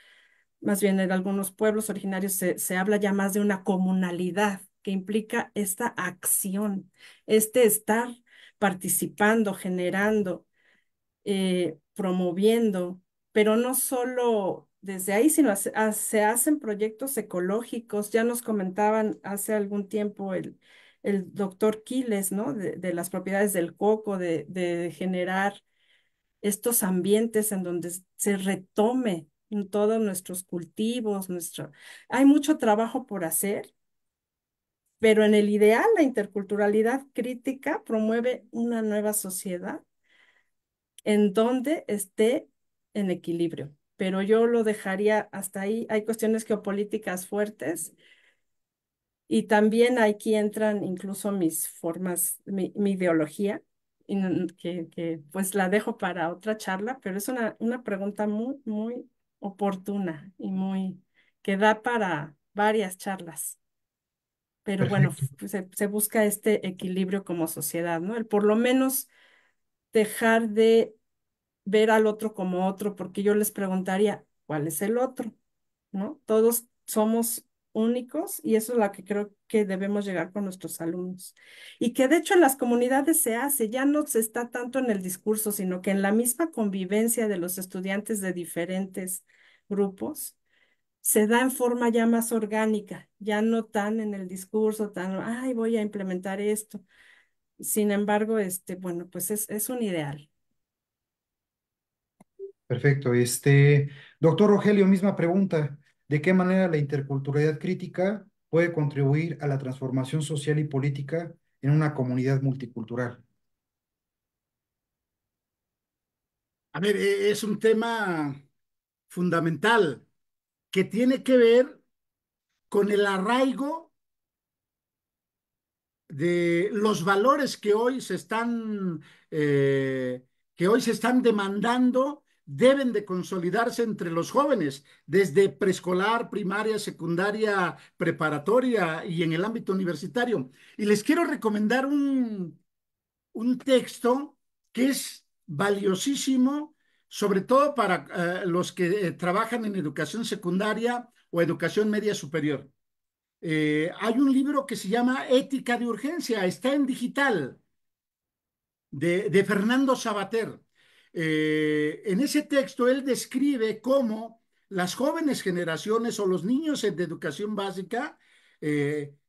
más bien en algunos pueblos originarios se habla ya más de una comunalidad que implica esta acción, este estar participando, generando, promoviendo, pero no solo desde ahí, sino se hacen proyectos ecológicos. Ya nos comentaban hace algún tiempo el doctor Quiles, ¿no? De las propiedades del coco, de generar estos ambientes en donde se retome en todos nuestros cultivos, nuestro... Hay mucho trabajo por hacer, pero en el ideal la interculturalidad crítica promueve una nueva sociedad en donde esté en equilibrio. Pero yo lo dejaría hasta ahí. Hay cuestiones geopolíticas fuertes y también aquí entran incluso mis formas, mi ideología, y pues la dejo para otra charla, pero es una pregunta muy, muy oportuna y muy que da para varias charlas. Pero bueno, Perfecto. pues se busca este equilibrio como sociedad, ¿no? El por lo menos dejar de ver al otro como otro, porque yo les preguntaría, ¿cuál es el otro? ¿No? Todos somos únicos y eso es lo que creo que debemos llegar con nuestros alumnos. Y que de hecho en las comunidades se hace, ya no se está tanto en el discurso, sino que en la misma convivencia de los estudiantes de diferentes grupos se da en forma ya más orgánica, ya no tan en el discurso, tan, ay, voy a implementar esto. Sin embargo, bueno, pues es un ideal. Perfecto. Doctor Rogelio, misma pregunta. ¿De qué manera la interculturalidad crítica puede contribuir a la transformación social y política en una comunidad multicultural? A ver, es un tema fundamental que tiene que ver con el arraigo de los valores que hoy se están demandando, deben de consolidarse entre los jóvenes, desde preescolar, primaria, secundaria, preparatoria y en el ámbito universitario. Y les quiero recomendar un texto que es valiosísimo, sobre todo para los que trabajan en educación secundaria o educación media superior. Hay un libro que se llama Ética de Urgencia, está en digital, de Fernando Sabater. En ese texto él describe cómo las jóvenes generaciones o los niños de educación básica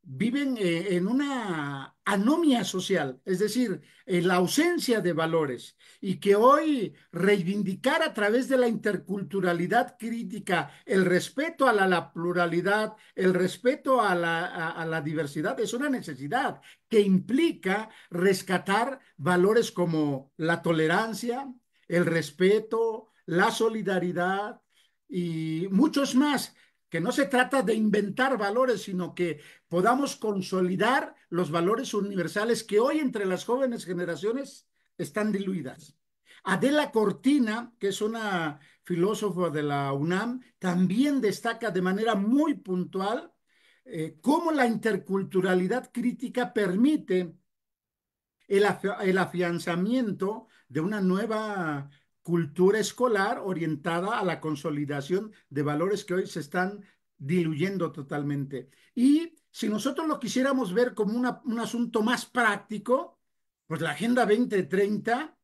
viven en una anomia social, es decir, en la ausencia de valores, y que hoy reivindicar a través de la interculturalidad crítica el respeto a la pluralidad, el respeto a la diversidad es una necesidad que implica rescatar valores como la tolerancia, el respeto, la solidaridad y muchos más, que no se trata de inventar valores, sino que podamos consolidar los valores universales que hoy entre las jóvenes generaciones están diluidas. Adela Cortina, que es una filósofa de la UNAM, también destaca de manera muy puntual cómo la interculturalidad crítica permite el afianzamiento de una nueva cultura escolar orientada a la consolidación de valores que hoy se están diluyendo totalmente. Y si nosotros lo quisiéramos ver como un asunto más práctico, pues la Agenda 2030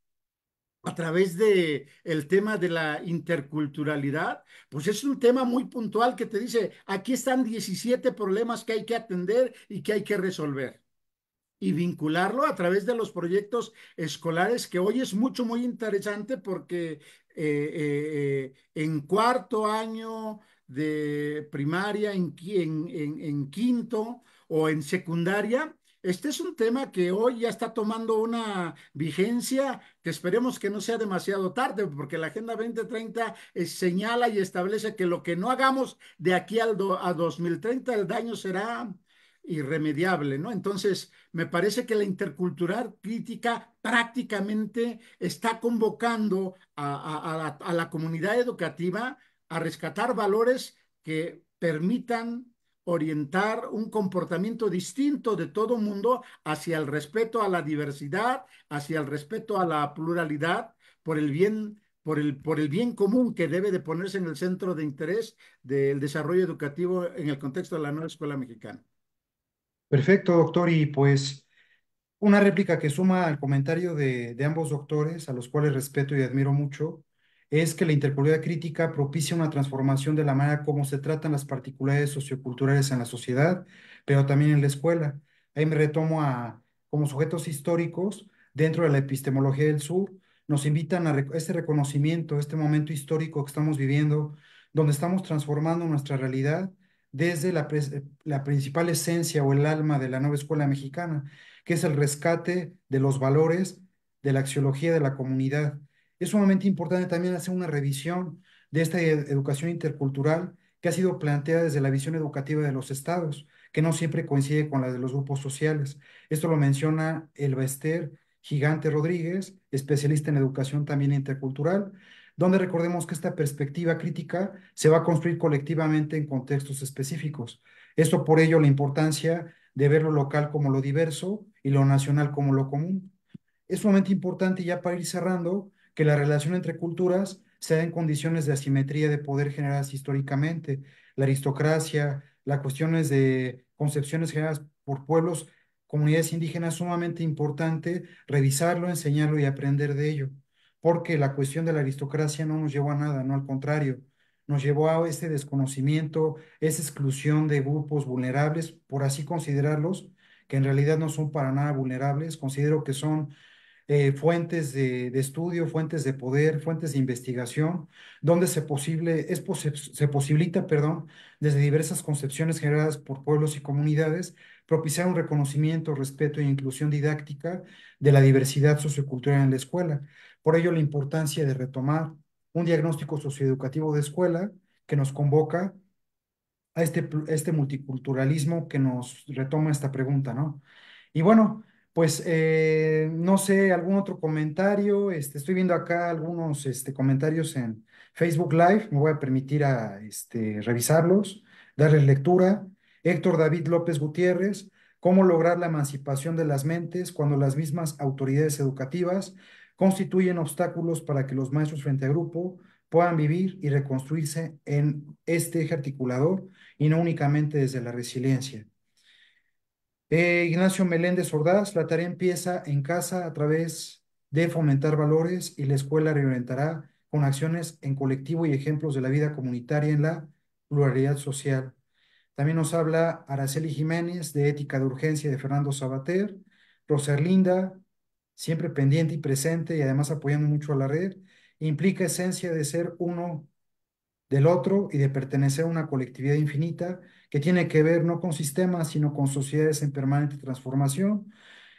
a través de el tema de la interculturalidad, pues es un tema muy puntual que te dice, aquí están 17 problemas que hay que atender y que hay que resolver y vincularlo a través de los proyectos escolares, que hoy es mucho, muy interesante porque en cuarto año de primaria, en quinto o en secundaria, este es un tema que hoy ya está tomando una vigencia que esperemos que no sea demasiado tarde, porque la Agenda 2030 señala y establece que lo que no hagamos de aquí a 2030, el daño será irremediable, ¿no? Entonces, me parece que la intercultural crítica prácticamente está convocando a la comunidad educativa a rescatar valores que permitan orientar un comportamiento distinto de todo mundo hacia el respeto a la diversidad, hacia el respeto a la pluralidad, por el bien, por el bien común que debe de ponerse en el centro de interés del desarrollo educativo en el contexto de la nueva escuela mexicana. Perfecto, doctor. Y pues una réplica que suma al comentario de ambos doctores, a los cuales respeto y admiro mucho, es que la interculturalidad crítica propicia una transformación de la manera como se tratan las particularidades socioculturales en la sociedad, pero también en la escuela. Ahí me retomo a, como sujetos históricos, dentro de la epistemología del sur, nos invitan a este reconocimiento, este momento histórico que estamos viviendo, donde estamos transformando nuestra realidad desde la principal esencia o el alma de la nueva escuela mexicana, que es el rescate de los valores de la axiología de la comunidad. Es sumamente importante también hacer una revisión de esta educación intercultural que ha sido planteada desde la visión educativa de los estados, que no siempre coincide con la de los grupos sociales. Esto lo menciona el Bester Gigante Rodríguez, especialista en educación también intercultural, donde recordemos que esta perspectiva crítica se va a construir colectivamente en contextos específicos. Esto por ello la importancia de ver lo local como lo diverso y lo nacional como lo común. Es sumamente importante, ya para ir cerrando, que la relación entre culturas se da en condiciones de asimetría de poder generadas históricamente. La aristocracia, las cuestiones de concepciones generadas por pueblos, comunidades indígenas, sumamente importante revisarlo, enseñarlo y aprender de ello, porque la cuestión de la aristocracia no nos llevó a nada, no al contrario, nos llevó a este desconocimiento, esa exclusión de grupos vulnerables, por así considerarlos, que en realidad no son para nada vulnerables, considero que son fuentes de estudio, fuentes de poder, fuentes de investigación, donde se posibilita, perdón, desde diversas concepciones generadas por pueblos y comunidades, propiciar un reconocimiento, respeto e inclusión didáctica de la diversidad sociocultural en la escuela. Por ello, la importancia de retomar un diagnóstico socioeducativo de escuela que nos convoca a este multiculturalismo que nos retoma esta pregunta, ¿no? Y bueno, pues no sé, algún otro comentario. Estoy viendo acá algunos comentarios en Facebook Live. Me voy a permitir revisarlos, darles lectura. Héctor David López Gutiérrez, ¿cómo lograr la emancipación de las mentes cuando las mismas autoridades educativas constituyen obstáculos para que los maestros frente a grupo puedan vivir y reconstruirse en este eje articulador y no únicamente desde la resiliencia? Ignacio Meléndez Ordaz, la tarea empieza en casa a través de fomentar valores y la escuela reorientará con acciones en colectivo y ejemplos de la vida comunitaria en la pluralidad social. También nos habla Araceli Jiménez de Ética de Urgencia de Fernando Sabater, Roserlinda, siempre pendiente y presente y además apoyando mucho a la red, implica esencia de ser uno del otro y de pertenecer a una colectividad infinita que tiene que ver no con sistemas, sino con sociedades en permanente transformación.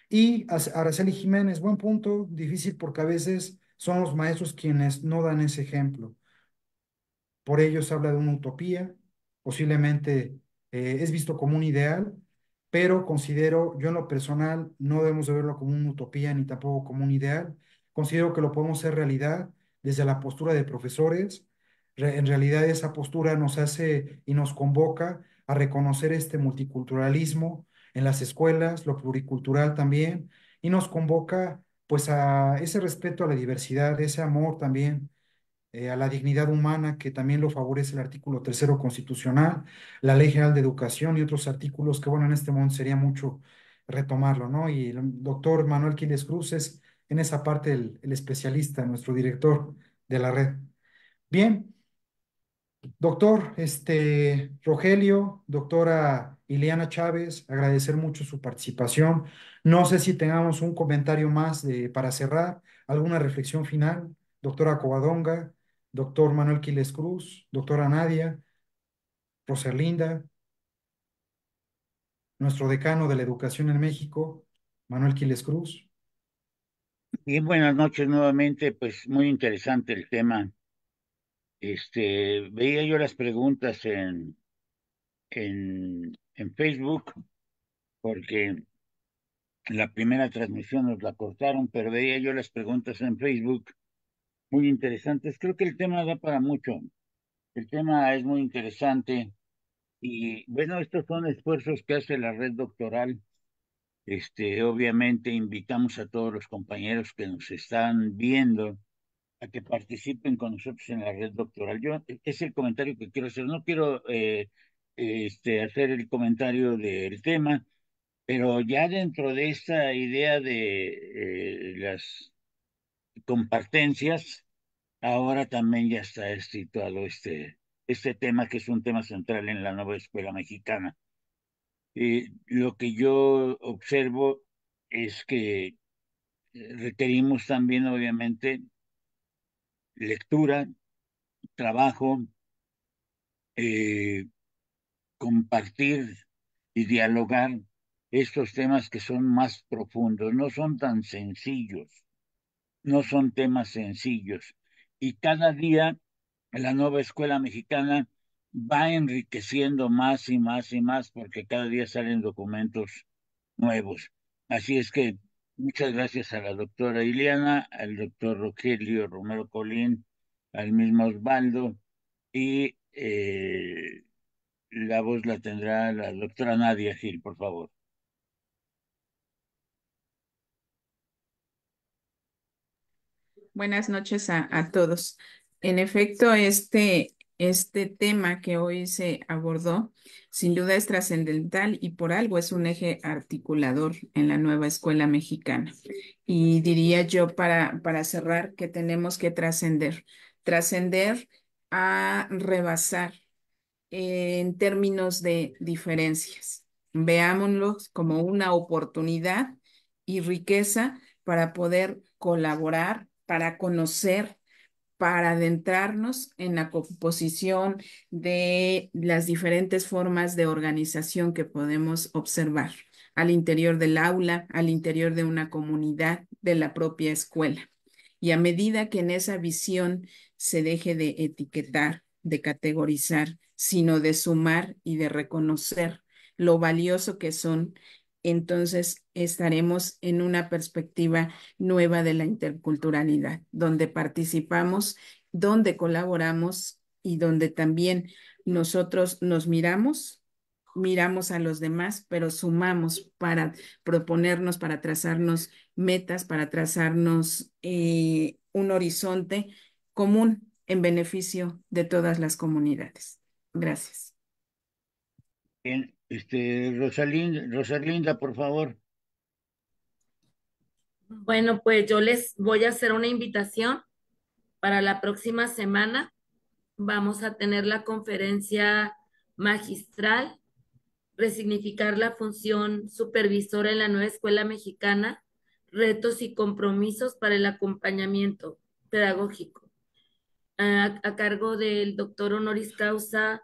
Y Araceli Jiménez, buen punto, difícil porque a veces son los maestros quienes no dan ese ejemplo. Por ello se habla de una utopía, posiblemente es visto como un ideal, pero considero, yo en lo personal, no debemos de verlo como una utopía ni tampoco como un ideal. Considero que lo podemos hacer realidad desde la postura de profesores. En realidad esa postura nos hace y nos convoca a reconocer este multiculturalismo en las escuelas, lo pluricultural también, y nos convoca pues a ese respeto a la diversidad, ese amor también a la dignidad humana, que también lo favorece el artículo tercero constitucional, la Ley General de Educación y otros artículos que, bueno, en este momento sería mucho retomarlo, ¿no? Y el doctor Manuel Quiles Cruz es en esa parte el especialista, nuestro director de la red. Bien, doctor Rogelio, doctora Ileana Chávez, agradecer mucho su participación. No sé si tengamos un comentario más para cerrar, alguna reflexión final, doctora Covadonga, doctor Manuel Quiles Cruz, doctora Nadia, Rosalinda, nuestro decano de la educación en México, Manuel Quiles Cruz. Y buenas noches nuevamente, pues muy interesante el tema. Veía yo las preguntas en Facebook, porque la primera transmisión nos la cortaron, pero veía yo las preguntas en Facebook muy interesantes. Creo que el tema da para mucho. El tema es muy interesante y bueno, estos son esfuerzos que hace la red doctoral. Obviamente invitamos a todos los compañeros que nos están viendo a que participen con nosotros en la red doctoral. Yo, es el comentario que quiero hacer. No quiero hacer el comentario del tema, pero ya dentro de esta idea de las compartencias, ahora también ya está situado este tema que es un tema central en la nueva escuela mexicana. Lo que yo observo es que requerimos también, obviamente, lectura, trabajo, eh, compartir y dialogar estos temas que son más profundos, no son tan sencillos, no son temas sencillos. Y cada día la nueva escuela mexicana va enriqueciendo más y más y más porque cada día salen documentos nuevos. Así es que muchas gracias a la doctora Ileana, al doctor Rogelio Romero Colín, al mismo Osvaldo y la voz la tendrá la doctora Nadia Gil, por favor. Buenas noches a todos. En efecto, este tema que hoy se abordó, sin duda es trascendental y por algo es un eje articulador en la nueva escuela mexicana. Y diría yo para cerrar que tenemos que trascender a rebasar en términos de diferencias. Veámoslos como una oportunidad y riqueza para poder colaborar, para conocer, para adentrarnos en la composición de las diferentes formas de organización que podemos observar al interior del aula, al interior de una comunidad, de la propia escuela. Y a medida que en esa visión se deje de etiquetar, de categorizar, sino de sumar y de reconocer lo valioso que son, entonces estaremos en una perspectiva nueva de la interculturalidad, donde participamos, donde colaboramos y donde también nosotros nos miramos a los demás, pero sumamos para proponernos, para trazarnos metas, para trazarnos un horizonte común en beneficio de todas las comunidades. Gracias. Bien, Rosalinda, por favor. Bueno, pues yo les voy a hacer una invitación para la próxima semana. Vamos a tener la conferencia magistral, resignificar la función supervisora en la nueva escuela mexicana, retos y compromisos para el acompañamiento pedagógico, a cargo del doctor honoris causa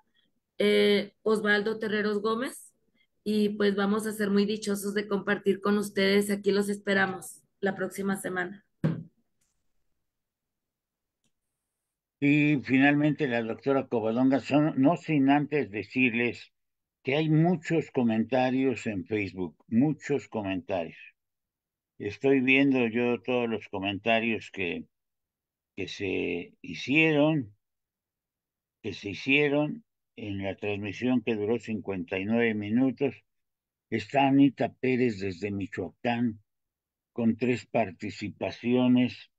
Osvaldo Terreros Gómez. Y pues vamos a ser muy dichosos de compartir con ustedes. Aquí los esperamos la próxima semana. Y finalmente la doctora Covadonga, no sin antes decirles que hay muchos comentarios en Facebook, muchos comentarios. Estoy viendo yo todos los comentarios que se hicieron, que se hicieron en la transmisión que duró 59 minutos. Está Anita Pérez desde Michoacán con 3 participaciones.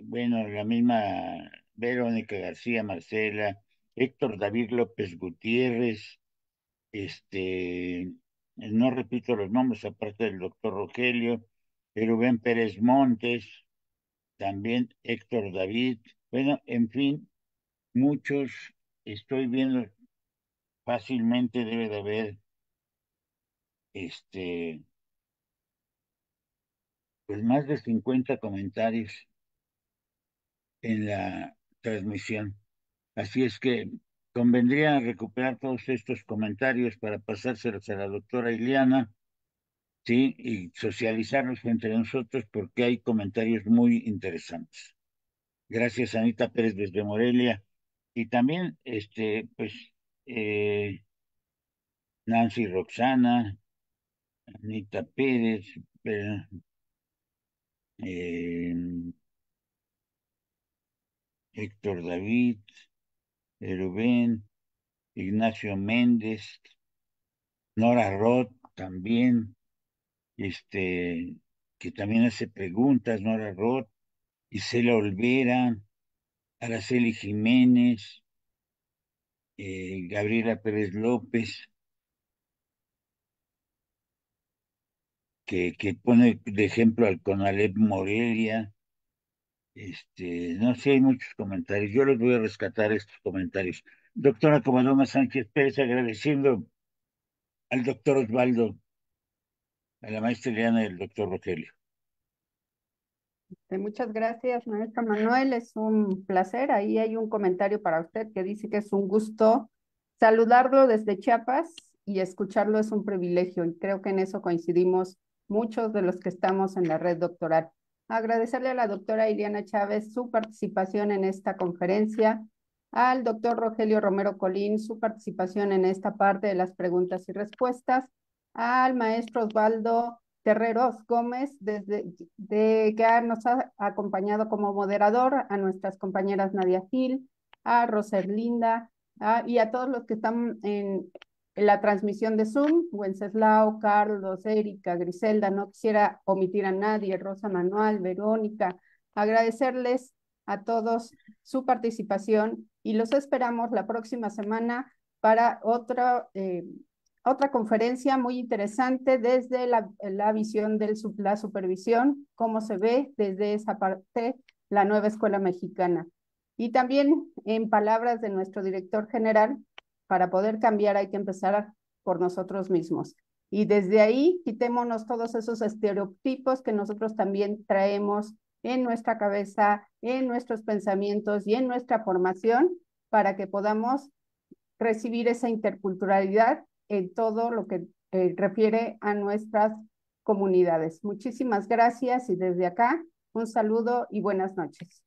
Bueno, la misma Verónica García Marcela, Héctor David López Gutiérrez, no repito los nombres aparte del doctor Rogelio, Rubén Pérez Montes, también Héctor David, bueno, en fin, muchos, estoy viendo fácilmente debe de haber, pues más de 50 comentarios en la transmisión. Así es que convendría recuperar todos estos comentarios para pasárselos a la doctora Ileana, sí, y socializarlos entre nosotros porque hay comentarios muy interesantes. Gracias, Anita Pérez desde Morelia. Y también, pues, eh, Nancy Roxana, Anita Pérez, eh, Héctor David, Rubén, Ignacio Méndez, Nora Roth también, que también hace preguntas, Nora Roth, Isela Olvera, Araceli Jiménez, Gabriela Pérez López, que pone de ejemplo al Conalep Morelia. No sé, hay muchos comentarios. Yo les voy a rescatar estos comentarios. Doctora Comadoma Sánchez Pérez, agradeciendo al doctor Osvaldo, a la maestra Eliana y al doctor Rogelio. Muchas gracias, maestra Manuel. Es un placer. Ahí hay un comentario para usted que dice que es un gusto saludarlo desde Chiapas y escucharlo es un privilegio. Y creo que en eso coincidimos muchos de los que estamos en la red doctoral. Agradecerle a la doctora Ileana Chávez su participación en esta conferencia, al doctor Rogelio Romero Colín su participación en esta parte de las preguntas y respuestas, al maestro Osvaldo Terreros Gómez, que nos ha acompañado como moderador, a nuestras compañeras Nadia Gil, a Roserlinda, y a todos los que están en la transmisión de Zoom, Wenceslao, Carlos, Erika, Griselda, no quisiera omitir a nadie, Rosa Manuel, Verónica, agradecerles a todos su participación y los esperamos la próxima semana para otra conferencia muy interesante desde la visión de la supervisión, cómo se ve desde esa parte la nueva escuela mexicana. Y también en palabras de nuestro director general, para poder cambiar hay que empezar por nosotros mismos. Y desde ahí quitémonos todos esos estereotipos que nosotros también traemos en nuestra cabeza, en nuestros pensamientos y en nuestra formación para que podamos recibir esa interculturalidad en todo lo que refiere a nuestras comunidades. Muchísimas gracias y desde acá un saludo y buenas noches.